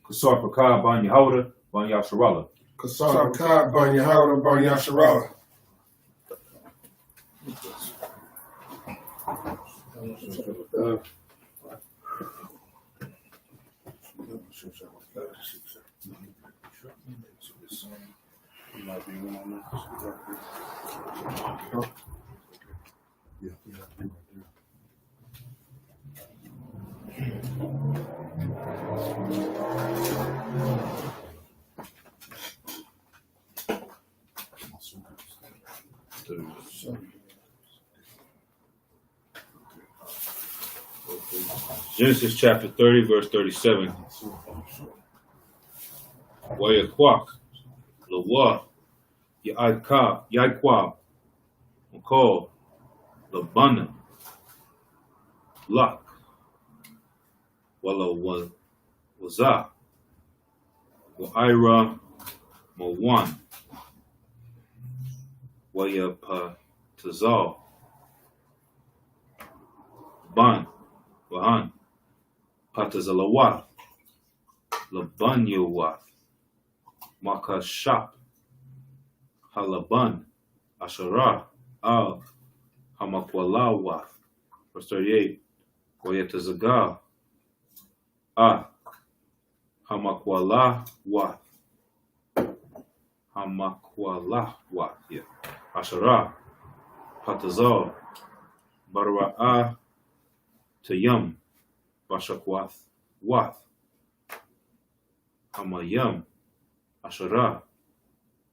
Kasar Pakar Ban Yehoda Ban Yasharallah. Kasar Pakar Ban Yehoda Ban Yasharallah. Genesis chapter 30, verse 37. Wayakwak, Lawa, Yaquab, Makol, Labana, Lak, Wala Waza, Waira, Mawan, Wayapatazal, Ban, Wahan, Patazalawat, Labanyawath, Makashap, Halaban, Asherah, Av, Hamakwalawath. Verse 38. Wayatazagal, Hamakwalawath. Hamakwalawath, yeah. Asherah, Patazal, Bara'ah, Tayam, Bashakwath, Wath, Hamayam, Asherah,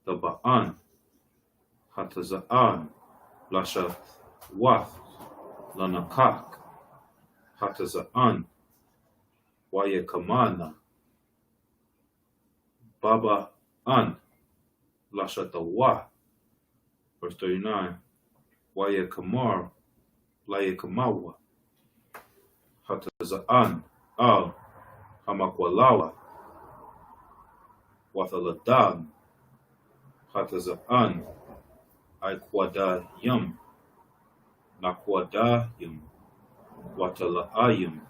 Taba'an, Hataza'an, Lashath, Wath, Lanakak, Hataza'an, Wayakamana, Baba'an, Lashatawa. Verse 39. Waya Kamar, Laya Kamawa. Hatazaan al Hamakwalawa. Wathaladan. Hatazaan Aikwada Yum. Nakwada Yum. Watalaayim.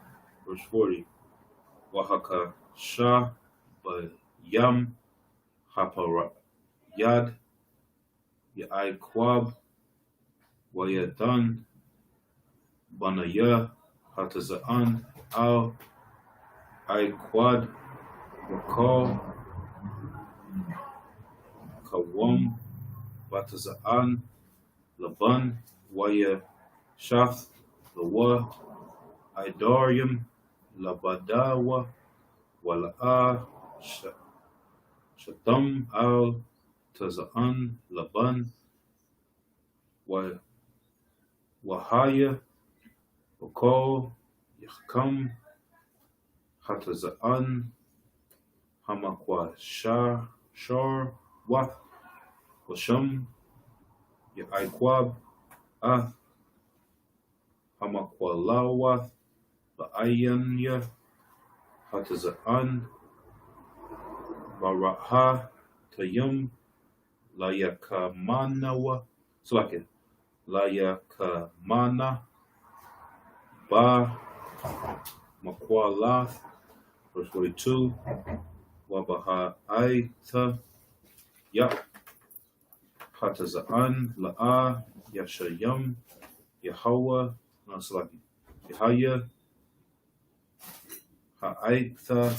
Verse 40. Wahaka Shah Bayam Haparayad Yaikwab Wayadan Banaya Hatazaan Al Aikwad Wakal Kawam Batazaan Laban Waya Shath Lawa Idarium Labadawa Wala'a Shatam Al Tazaan Laban Wahaya Wakal Yakhkam Hatazaan Hamakwa Shar Wath Washam Yaikwab Ah Hamakwalawath Ba'ayanya Hatazaan Baraha Tayum Layakamanawa Slakin Layakamana Ba Makwalath. Verse 42. Wabaha Aita Ya Hatazaan La'a Yashayam Yahweh no Slakin Yahaya Ha'aitha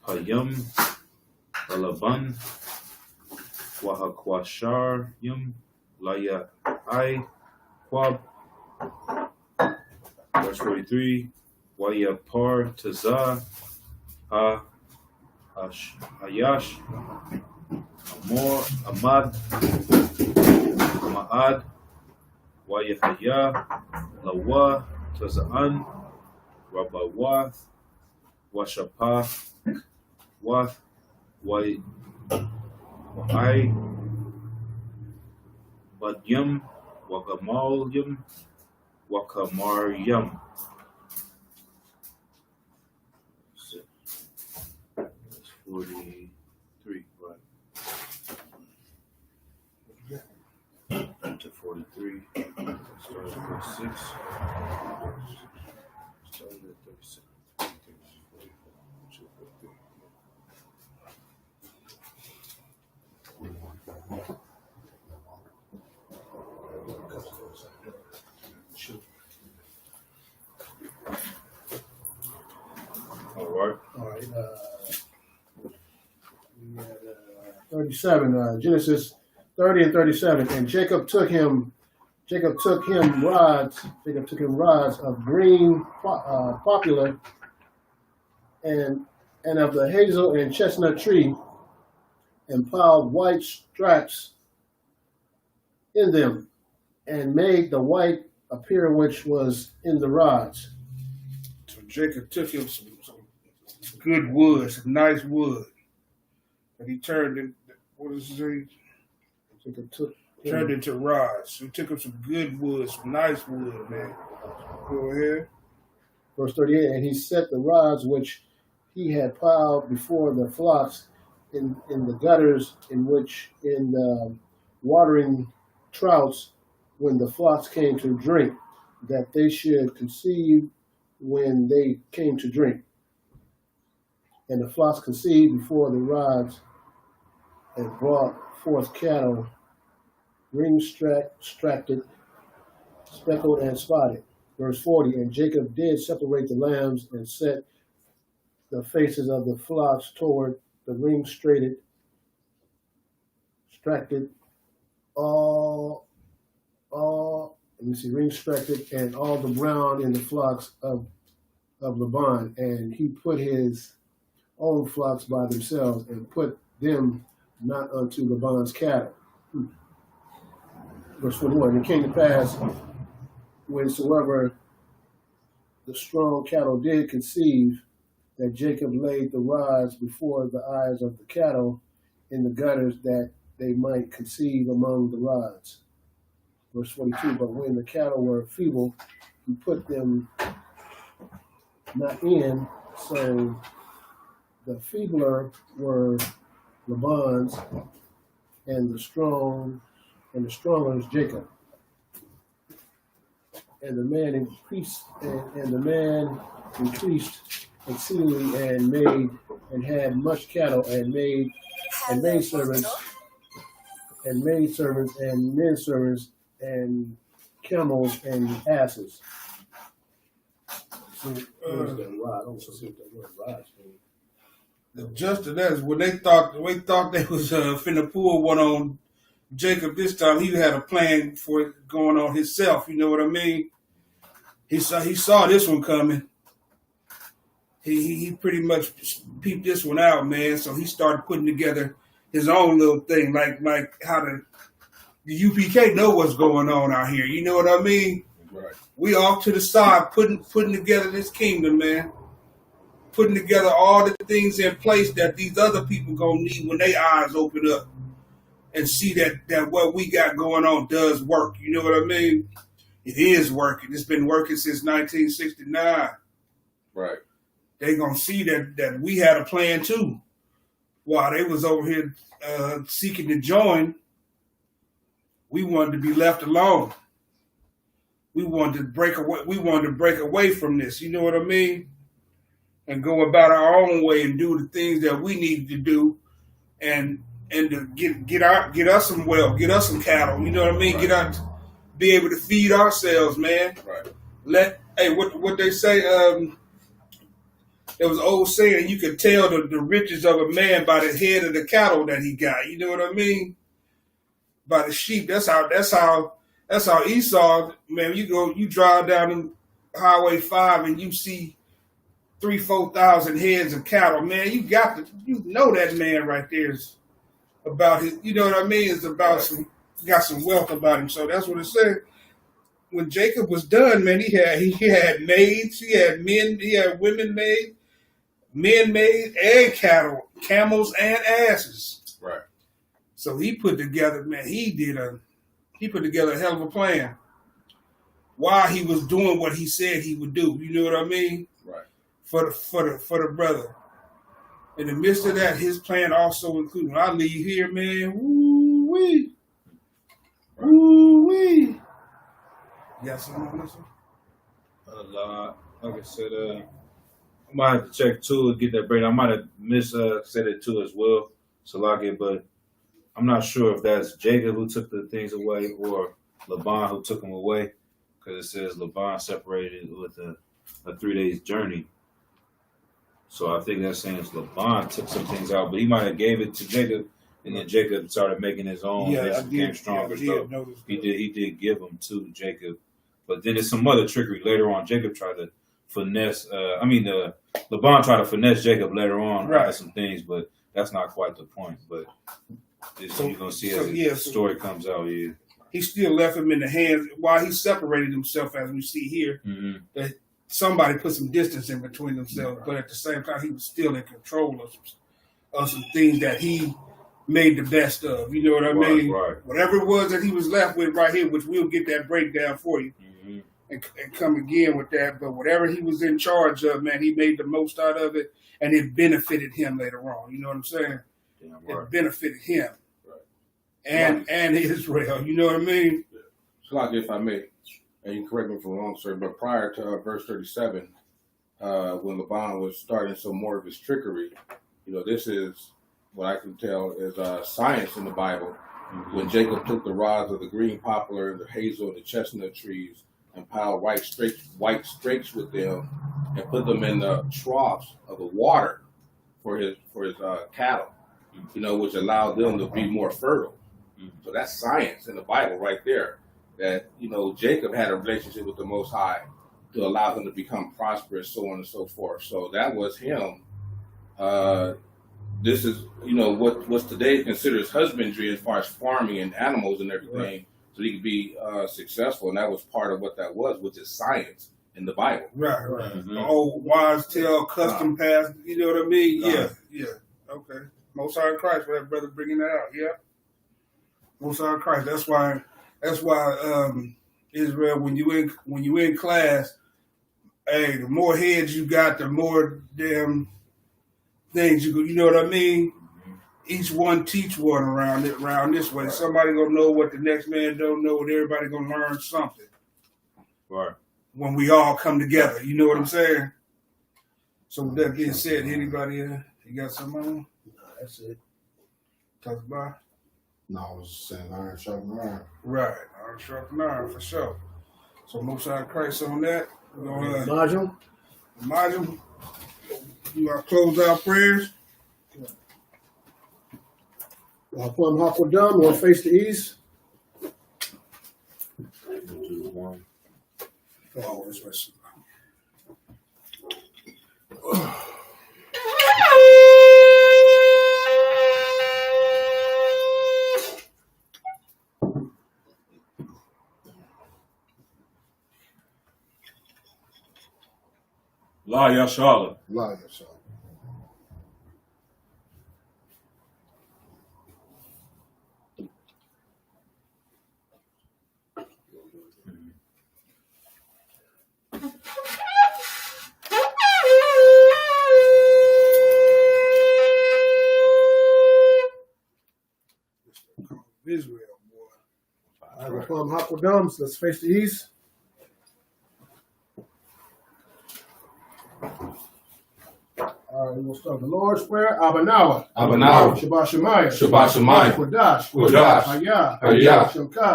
Hayam Alaban Wahakwashar Yum Laya I Kwab. Verse 43. Waya Par Taza Ha Ayash Amor Amad Ma'ad Wayahaya Lawa Tazaan Rabawath Washapah Wath Wai Badyam Wakamalyam Wakamaryam. That's 43, right? To 43. Started at 36. Started at 36. All right. We had 37. Genesis 30 and 37. And Jacob took him rods of green poplar and of the hazel and chestnut tree, and piled white straps in them, and made the white appear which was in the rods. So Jacob took him some good wood, some nice wood, and he turned it. What does it say? Jacob turned into rods. So he took him some good wood, some nice wood, man. Go ahead. Verse 38. And he set the rods which he had piled before the flocks in the gutters in the watering troughs when the flocks came to drink, that they should conceive when they came to drink. And the flocks conceived before the rods and brought forth cattle, ring-stracted, speckled, and spotted. Verse 40, and Jacob did separate the lambs and set the faces of the flocks toward the ring-stracted, ring-stracted, and all the brown in the flocks of Laban. And he put his own flocks by themselves and put them not unto Laban's cattle. Verse 41, and it came to pass, whensoever the strong cattle did conceive, that Jacob laid the rods before the eyes of the cattle, in the gutters that they might conceive among the rods. Verse 42, but when the cattle were feeble, he put them not in, so the feebler were Laban's, and the stronger is Jacob. And the man increased exceedingly and had much cattle and maidservants and men servants and camels and asses. So, just to that is when they thought they was finna pull one on Jacob this time. He had a plan for it going on himself. You know what I mean? He saw this one coming. He pretty much peeped this one out, man. So he started putting together his own little thing, like how the UPK know what's going on out here. You know what I mean? Right. We off to the side, putting together this kingdom, man. Putting together all the things in place that these other people gonna need when their eyes open up and see that what we got going on does work. You know what I mean? It is working. It's been working since 1969. Right. They gonna see that we had a plan too. While they was over here seeking to join, we wanted to be left alone. We wanted to break away. We wanted to break away from this. You know what I mean? And go about our own way and do the things that we needed to do, and to get us some wealth, get us some cattle. You know what I mean? Right. Be able to feed ourselves, man. Right. What they say. There was an old saying: you can tell the riches of a man by the head of the cattle that he got. You know what I mean? By the sheep. That's how Esau, man. You drive down Highway 5 and you see 3,000-4,000 heads of cattle, man. You know that man right there is about his. You know what I mean? It's about got some wealth about him. So that's what it said. When Jacob was done, man, he had maids, he had men, he had women maids, men maids, and cattle, camels and asses. Right. So he put together, man. He put together a hell of a plan. While he was doing what he said he would do, you know what I mean? Right. For the brother. In the midst of that, his plan also included. When I leave here, man, woo-wee. Woo-wee. You got something on this one? A lot. Like I said, I might have to check TUE and get that break. I might have said it too as well, Salaki, but I'm not sure if that's Jacob who took the things away or Laban who took them away, because it says Laban separated with a 3 days journey. So I think that's saying Laban took some things out, but he might have gave it to Jacob, and then Jacob started making his own. Yeah, became stronger. Yeah, so he did give them to Jacob, but then there's some other trickery later on. Jacob tried to finesse. Laban tried to finesse Jacob later on, right? Some things, but that's not quite the point. But you're gonna see as the story comes out. Yeah, he still left him in the hands while he separated himself, as we see here. Mm-hmm. That somebody put some distance in between themselves, but at the same time, he was still in control of some things that he made the best of. You know what I mean? Right. Whatever it was that he was left with right here, which we'll get that breakdown for you. Mm-hmm. And come again with that. But whatever he was in charge of, man, he made the most out of it, and it benefited him later on. You know what I'm saying? Right. It benefited him. Right. And Israel. You know what I mean? Salaki, if I may, and you can correct me if I'm wrong, sir, but prior to verse 37, when Laban was starting some more of his trickery, you know, this is what I can tell is science in the Bible. Mm-hmm. When Jacob took the rods of the green poplar, the hazel, and the chestnut trees, and piled white strakes with them, and put them in the troughs of the water for his cattle, you know, which allowed them to be more fertile. So that's science in the Bible right there. That, you know, Jacob had a relationship with the Most High to allow him to become prosperous, so on and so forth. So that was him. This is, you know, what's today considered as husbandry as far as farming and animals and everything. Right. So he could be successful, and that was part of what that was, which is science in the Bible. Right. Mm-hmm. The old wise tale, custom path. You know what I mean? Yeah. Okay. Most High in Christ, for that brother bringing that out. Yeah. Most High in Christ. That's why Israel, when you in class, hey, the more heads you got, the more damn things you know what I mean? Each one teach one around this way. Somebody gonna know what the next man don't know, and everybody gonna learn something. Right. When we all come together, you know what I'm saying? So with that being said, anybody you got something on? No, that's it. Talk about? No, I was saying iron sharpen iron. Right, iron sharpen iron for sure. So Most High Christ on that. Majum, you want to close out prayers? Plum Hakwadam, we'll face the east. Oh, this way. La Yashala. La Yashala. Israel, boy. Plum Hakwadam, so let's face the east. All right, we'll start the Lord's Prayer. Abanawa. Shabbat Shemayah. Kodash. Hayah.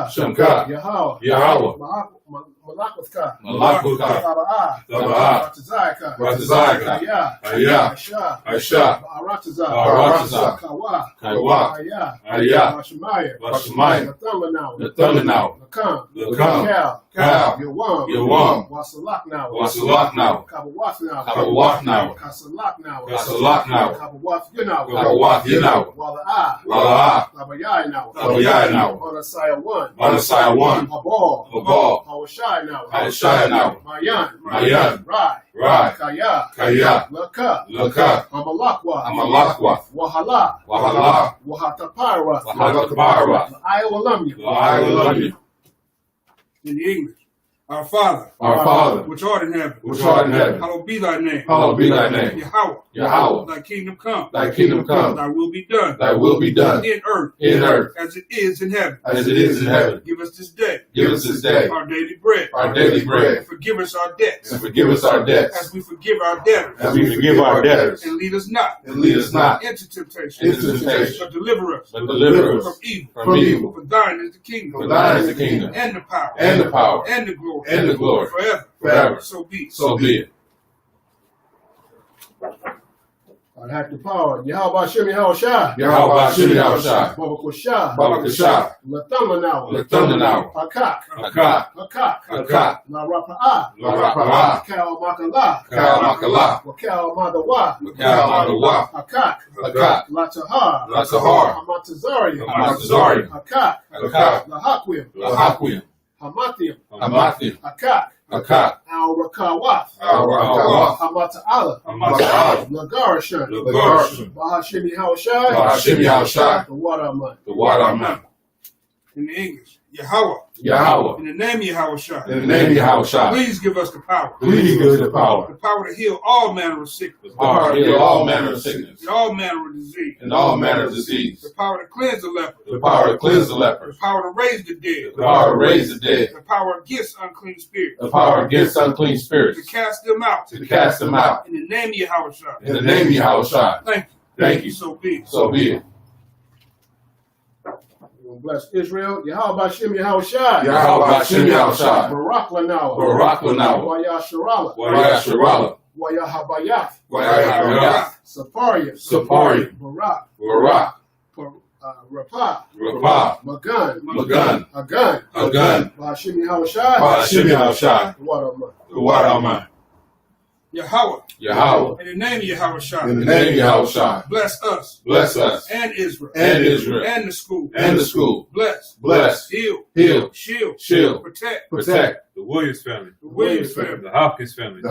Shemka. Yahweh. Malakutka. Ratazayaka. Hayah. Aisha. Aratazah. Kawa. Hayah. Shemaya. Nathanaw. Lakam. Cal. Yawam. Wasalak. Kabawath now. Kasalak now. Kabawath Yinaw. Wala'ah. Labayai now. Manasaya 1. Habal. Hawashai now. Mayan. Rai. Kaya. Laka. Amalakwa. Wahala. Wahatapara. Iowa. In the English. Our Father, which art in heaven, hallowed be thy name. Yahweh, thy kingdom come. Thy will be done. In earth, as it is in heaven. Give us this day. Our daily bread. And forgive us our debts. As we forgive our debtors. And lead us not. Into temptation. But deliver us. From evil. For thine is the kingdom. And the power. And the glory. Forever. So be it. I have the power. Yahweh Shem Yahushai. Baba Kushah. Lathamanaw. Hakak. La Rapa'ah. Kal Makala. Wakal Madawa. Hakak. Latahar. Amatazarian. Hakak. Lahakwim. Hamathium. Hakak. Al Rakawath. Hamata'ala. Nagarashan. Bahashim Yahushai. The water aman. In the English, Yahweh. In the name of Yahushai. Please give us the power. The power to heal all manner of sickness. And all manner of disease. The power to cleanse the leper. The power to raise the dead. The power against unclean spirits. To cast them out. In the name of Yahushai. Thank you. So be it. Bless Israel. Yahweh Shem Yahushai. Barak Lanawa. Wayasharala. Wayahabayath. Sapariah. Barak. Rapah. Magun. Agun. Bahashim Yahushai. The water aman. Yahweh. In the name of Yahushai. Bless us. And Israel. And the school. Bless. Heal. Shield. Protect. The Williams family. The Hopkins family. The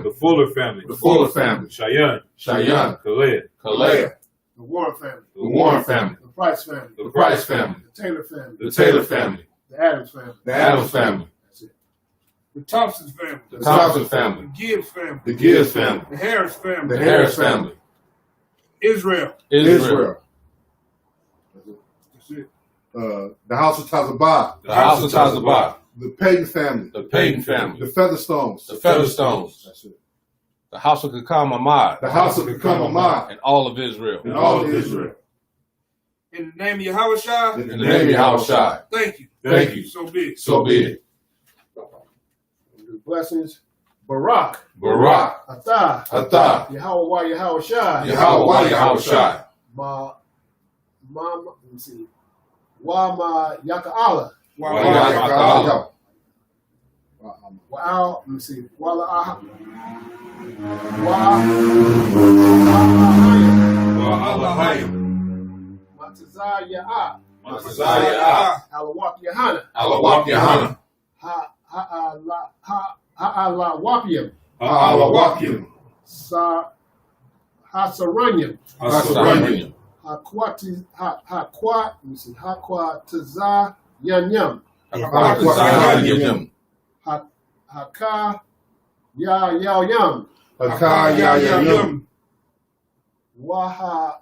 The Fuller family. Fuller family. Cheyenne. Kalea. The Warren family. The Warren family. The Price family. The Price family. The Taylor family. The Taylor family. The Adams family. The Adams family. That's it. The Thompson family. The Thompson family. The Gibbs family. The Gibbs family. The Harris family. The Harris family. Israel. Israel. That's it. The House of Tazabah. The House of Tazabah. The Payton family. The Payton family. The Featherstones. The Featherstones. That's it. The House of Kakam Ahmad. The House of Kakam And all of Israel. And all of Israel. In the name of Yahushua. In the name of Yahushua. Thank you. Thank you. So be it. So be it. The blessings. Barak. Barak. Atah. Atah. Yahweh Yahushua. Yahweh Yahushua. Let me see. Wama Yaka'ala. Yahweh. Wow, let me see. Wala Matazaya Alawak Yahana. Alawak Yahana. Ha'alawapium. Alawakim. Hasaranyam. Hasaranyam. Hakwataza Yanyam. Hakwataza Haka Ya Yam. Haka Ya Yam. Waha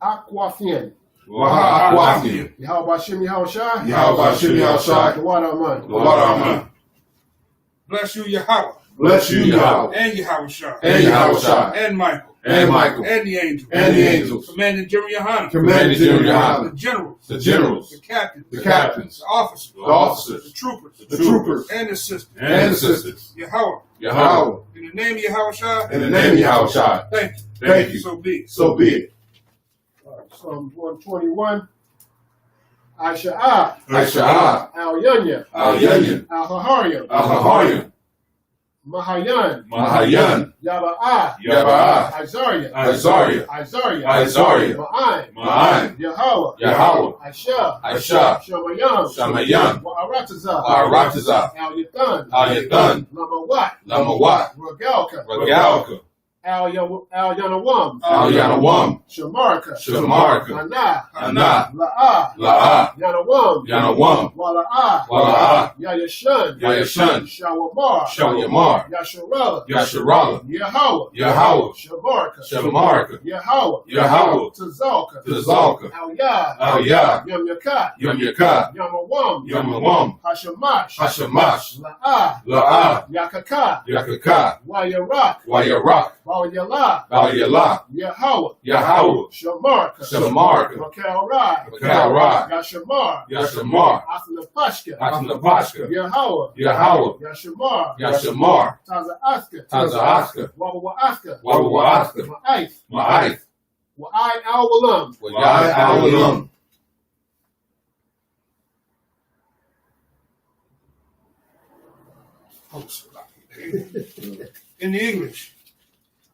Aquafian. Waha Aquafian. Yahabashim Yahushai. Yahabashim Yahushai. The water Aman. The water Aman. Bless you, Yahweh. Bless you, Yahweh. And Yahushua. And Yahushua. And Michael. And Michael. And the angels. And the angels. Commanding General Yohanan. Commanding General Yohanan. The generals. The generals. The captains. The captains. The officers. The officers. The troopers. The troopers. And the sisters. And the sisters. Yahweh. Yahweh. In the name of Yahushua. In the name of Yahushua. Thank you. Thank you. So be it. So be it. Psalm 121. Aisha'ah. Aisha'ah. Al Yunya. Al Yunya. Al Hahariam. Al Hahariam. Mahayan. Mahayan. Yaba'ah. Yaba'ah. Isaiah. Isaiah. Isaiah. Isaiah. Ma'ain. Ma'ain. Yahweh. Yahweh. Aisha. Aisha. Shamayam. Shamayam. Wa'aratazah. Wa'aratazah. Al Yathan. Al Yathan. Lamawat. Lamawat. Regalka. Regalka. Al Yanawam. Al Yanawam. Shamarka. Shamarka. Ana. Ana. La'ah. La'ah. Yanawam. Yanawam. Wala'ah. Wala'ah. Yayashan. Yayashan. Shawamar. Shalyamar. Yasharala. Yasharala. Yahweh. Yahweh. Shamarka. Shamarka. Yahweh. Yahweh. Tazalka. Tazalka. Al Yad. Al Yad. Yam Yakat. Yam Yakat. Yamawam. Yamawam. Hashamash. Hashamash. La'ah. La'ah. Yakaka. Yakaka. Wayarak. Wayarak. Valyala. Valyala. Yahweh. Yahweh. Shamarka. Shamarka. Makalrai. Makalrai. Yashamar. Yashamar. Asanapashka. Asanapashka. Yahweh. Yahweh. Yashamar. Yashamar. Tazaaska. Tazaaska. Wawaaska. Wawaaska. Ma'aith. Ma'aith. Wa'ai al-Walam. Wa'ai al-Walam. In the English.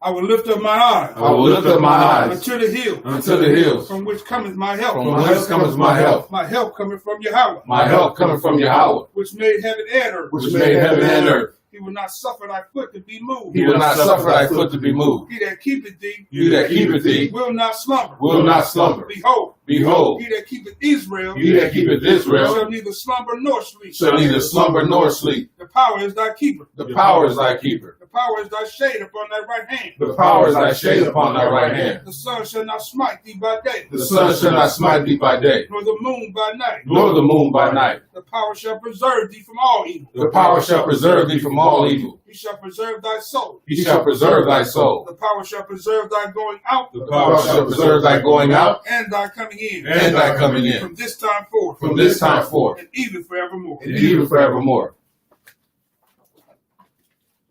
I will lift up my eyes. I will lift up my eyes unto the hills. Unto the hills. From which cometh my help. From whence cometh my help. My help cometh from Yahweh. My help cometh from Yahweh. Which made heaven and earth. Which made heaven and earth. He will not suffer thy foot to be moved. He will not suffer thy foot to be moved. He that keepeth thee. He that keepeth thee. Will not slumber. Will not slumber. Behold. Behold. He that keepeth Israel. He that keepeth Israel. Shall neither slumber nor sleep. Shall neither slumber nor sleep. The power is thy keeper. The power is thy keeper. The power is thy shade upon thy right hand. The power is thy shade upon thy right hand. The sun shall not smite thee by day. The sun shall not smite thee by day. Nor the moon by night. Nor the moon by night. The power shall preserve thee from all evil. The power shall preserve thee from all evil. He shall preserve thy soul. He shall preserve thy soul. The power shall preserve thy going out. The power shall preserve thy going out. And thy coming in. And thy coming in. From this time forth. From this time forth. And even forevermore. And even forevermore.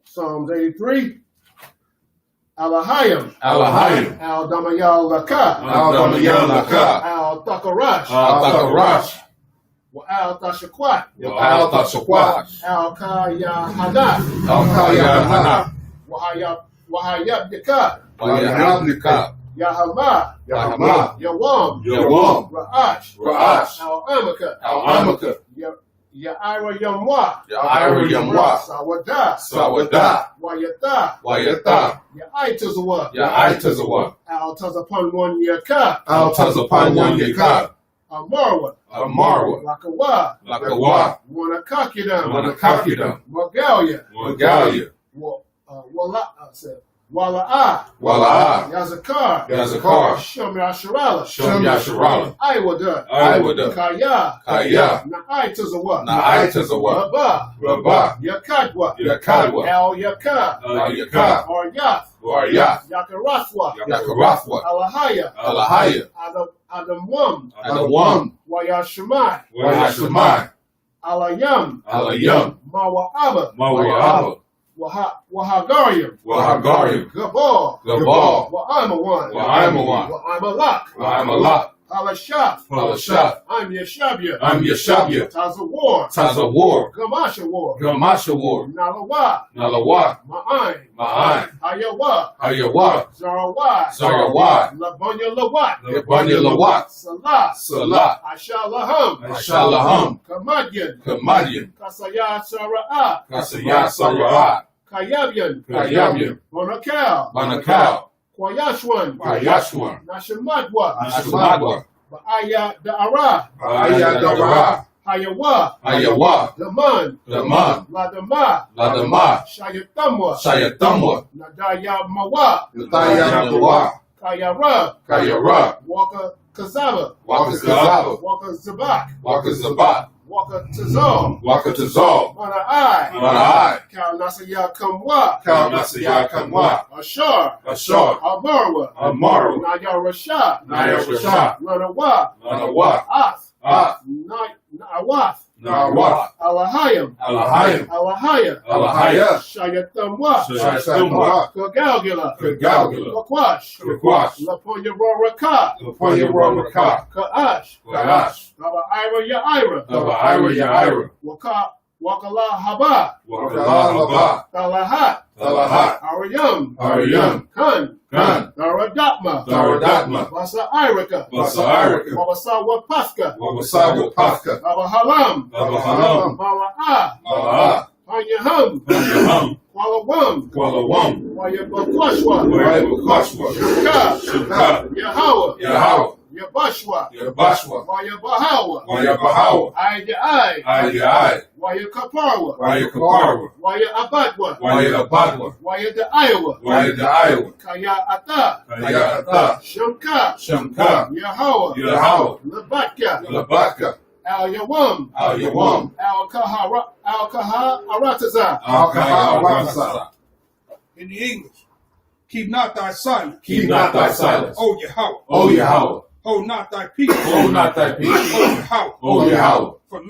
Psalms 83. Alahayim. Alahayim. Al Damayal Laka. Al Damayal Laka. Al Takarash. Al Takarash. Al Tashakwat. Al Tashakwat. Al Kaya Hanath. Al Kaya Hanath. Wahayab Yakat. Wahayab Yakat. Yahama. Yahama. Yawam. Yawam. Ra'ash. Ra'ash. Al Amaka. Al Amaka. Yaira Yamwa. Yaira Yamwa. Sawada. Sawada. Wayata. Wayata. Yaitazawa. Yaitazawa. Al Tazapon one Yaka. Al Tazapon one Yaka. Amarwa. Amarwa. Lakawa. Lakawa. Wanakakidam. Wanakakidam. Magalia. Magalia. Wala'a. Wala'a. Yazakar. Yazakar. Shum Yasharala. Shum Yasharala. Iwada. Iwada. Kaya. Kaya. Naitazawa. Naitazawa. Rabba. Rabba. Yakadwa. Yakadwa. Al Yaka. Al Yaka. Aryath. Aryath. Yakarathwa. Yakarathwa. Alahaya. Alahaya. Adamwam. Adawam. Wayashmai. Wayashmai. Alayam. Alayam. Mawa'aba. Mawa'aba. Wahagariam. Wahagariam. Gabal. Gabal. Wa'amawan. Wa'amawan. Wa'amalak. Wa'amalak. Halashaf. Halashaf. I'm Yeshabia. I'm Yeshabia. Tazawar. Tazawar. Gamasha War. Gamasha War. Nalawa. Nalawa. Ma'ain. Ma'ain. Ayawa. Ayawa. Zarawai. Zarawai. Labunya Lawat. Labunya Lawat. Salah. Salah. Ashalaham. Ashalaham. Kamadian. Kamadian. Kasaya Sara'at. Kasaya Sara'at. Kayabian. Kayabian. Bonakal. Banakal. Kwayashwan. Kwayashwan. Nashamadwa. Nashamadwa. Ba'aya Da'ara. Ba'aya Da'ara. Hayawa. Hayawa. Daman. Daman. Ladama. Ladama. Shayatamwa. Shayatamwa. Nadaya Mawa. Nadaya Mawa. Kayara. Kayara. Walker Kazaba. Walker Kazaba. Walker Zabak. Walker Zabat. Walker Tazal. Walker Tazal. Mana'ai. Mana'ai. Kal Nasaya Kamwa. Kal Nasaya Kamwa. Ashar. Ashar. Amarwa. Amaru. Naya Rashad. Naya Rashad. Ranawa. Ranawa. Ath. Ath. Na'awath. Nawath. Alahayim. Alahayim. Alahaya. Alahaya. Shayatamwa. Shayatamwa. Kagalgula. Kagalgula. Kakwash. Kakwash. Laponya Roraka. Laponya Roraka. Ka'ash. Ka'ash. Naba Ira Ya'ira. Naba Ira Ya'ira. Wakala Haba. Wakala Haba. Talahat. Talahat. Ariyam. Ariyam. Kan. Kan. Daradatma. Daradatma. Vasa Irika. Vasa Irika. Wawasawa Paska. Wawasawa Paska. Naba Halam. Naba Halam. Mala'a. Mala'a. Hanyaham. Hanyaham. Kwalawam. Kwalawam. Wayabakwashwa. Wayabakwashwa. Shuka. Shuka. Yahawa. Yahawa. Yabashwa. Yabashwa. Wayabahawa. Wayabahawa. Ai. Ai. Wayakaparwa. Wayakaparwa. Wayabadwa. Wayabadwa. Wayada'ayawa. Wayada'ayawa. Kaya Ata. Kaya Ata. Shamka. Shamka. Yahawa. Yahawa. Labatka. Labatka. Al-Yawam. Al-Yawam. Al-Kaharataza. Al-Kaharataza. In the English, keep not thy silence. Keep not thy silence. O Yahweh. O Yahweh. Hold not thy peace. Hold not thy peace. O Yahweh. O Yahweh. For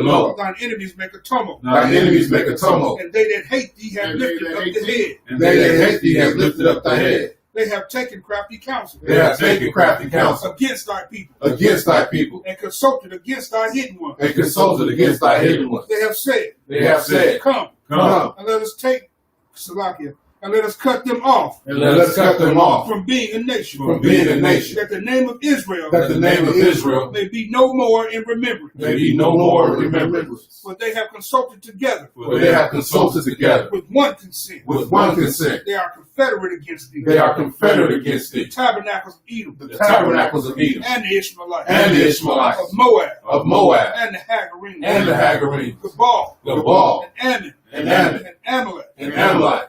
lo, thine enemies make a tumult. Thine enemies make a tumult. And they that hate thee have lifted up the head. And they that hate thee have lifted up thy head. They have taken crafty counsel. They have taken crafty counsel against thy people. Against thy people. And consulted against thy hidden ones. And consulted against thy hidden ones. They have said. They have said. Come. And let us take Salakia. And let us cut them off. And let us cut them off. From being a nation. From being a nation. That the name of Israel. That the name of Israel. May be no more in remembrance. May be no more in remembrance. For they have consulted together. For they have consulted together. With one consent. With one consent. They are confederate against thee. They are confederate against thee. The tabernacles of Edom. The tabernacles of Edom. And the Ishmaelites. And the Ishmaelites. Of Moab. Of Moab. And the Hagarenes. And the Hagarenes. Gabal. Gabal. And Ammon. And Ammon. And Amalek. And Amalek.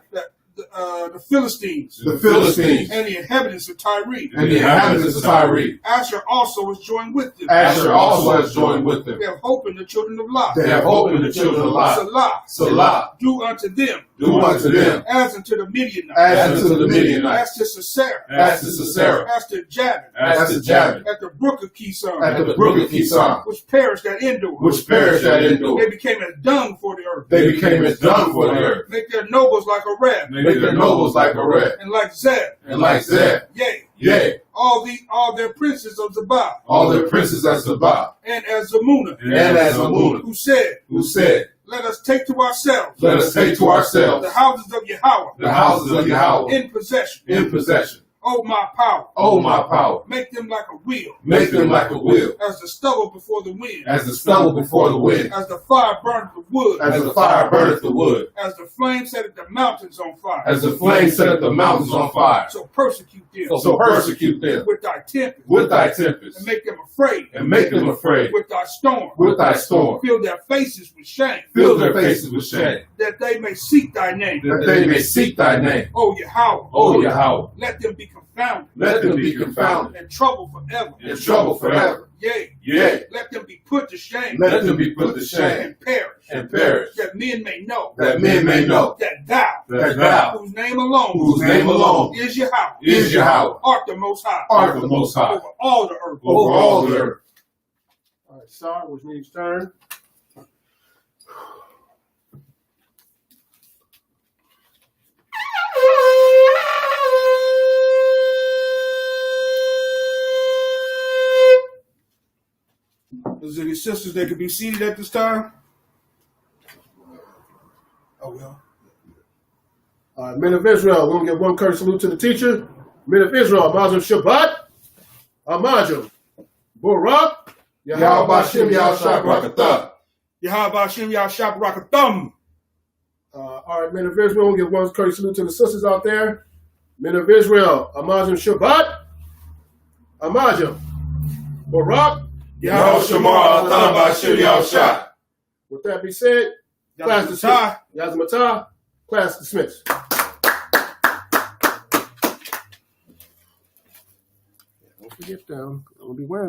The Philistines. The Philistines. And the inhabitants of Tyre. And the inhabitants of Tyre. Asher also is joined with them. Asher also has joined with them. They have hope in the children of Lot. They have hope in the children of Lot. Salah. Salah. Do unto them. Do unto them. As unto the Midianites. As unto the Midianites. As to Sisera. As to Sisera. As to Jabin. As to Jabin. At the brook of Kison. At the brook of Kison. Which perished at Endor. Which perished at Endor. They became as dung for the earth. They became as dung for the earth. Make their nobles like a ram. Make their nobles like a red. And like Zeb. And like Zeb. Yea. Yea. All their princes of Zabah. All their princes as Zabah. And as Zamunah. And as Zamunah. Who said. Let us take to ourselves. Let us take to ourselves. The houses of Yahweh. The houses of Yahweh. In possession. In possession. Oh, my power. Oh, my power. Make them like a wheel. Make them like a wheel. As the stubble before the wind. As the stubble before the wind. As the fire burneth the wood. As the fire burneth the wood. As the flame setteth the mountains on fire. As the flame setteth the mountains on fire. So persecute them. So persecute them. With thy tempest. With thy tempest. And make them afraid. And make them afraid. With thy storm. With thy storm. Fill their faces with shame. Fill their faces with shame. That they may seek thy name. That they may seek thy name. Oh, Yahweh. Oh, Yahweh. Let them be confounded. Let them be confounded. And trouble forever. In trouble forever. Yea. Yea. Let them be put to shame. Let them be put to shame. And perish. And perish. That men may know. That men may know. That thou. That thou. Whose name alone. Whose name alone. Is Yahweh. Is Yahweh. Art the most high. Art the most high. Over all the earth. Over all the earth. All right, Sar, which means turn. Is there any sisters that could be seated at this time? Oh, well. All right, men of Israel, we're going to give one courtesy salute to the teacher. Men of Israel, Amazim Shabbat, Amajim, Barak, Yahweh Bashem Yahshua Barakatah. Yahweh Bashem Yahshua Barakathum. All right, men of Israel, we'll give one courtesy salute to the sisters out there. Men of Israel, Amazim Shabbat, Amajim, Barak, Yahweh Shemar Atam Bashem Yahshua. With that being said, class dismissed. Yazmatah, class dismissed. Don't forget them. I'm going to be wearing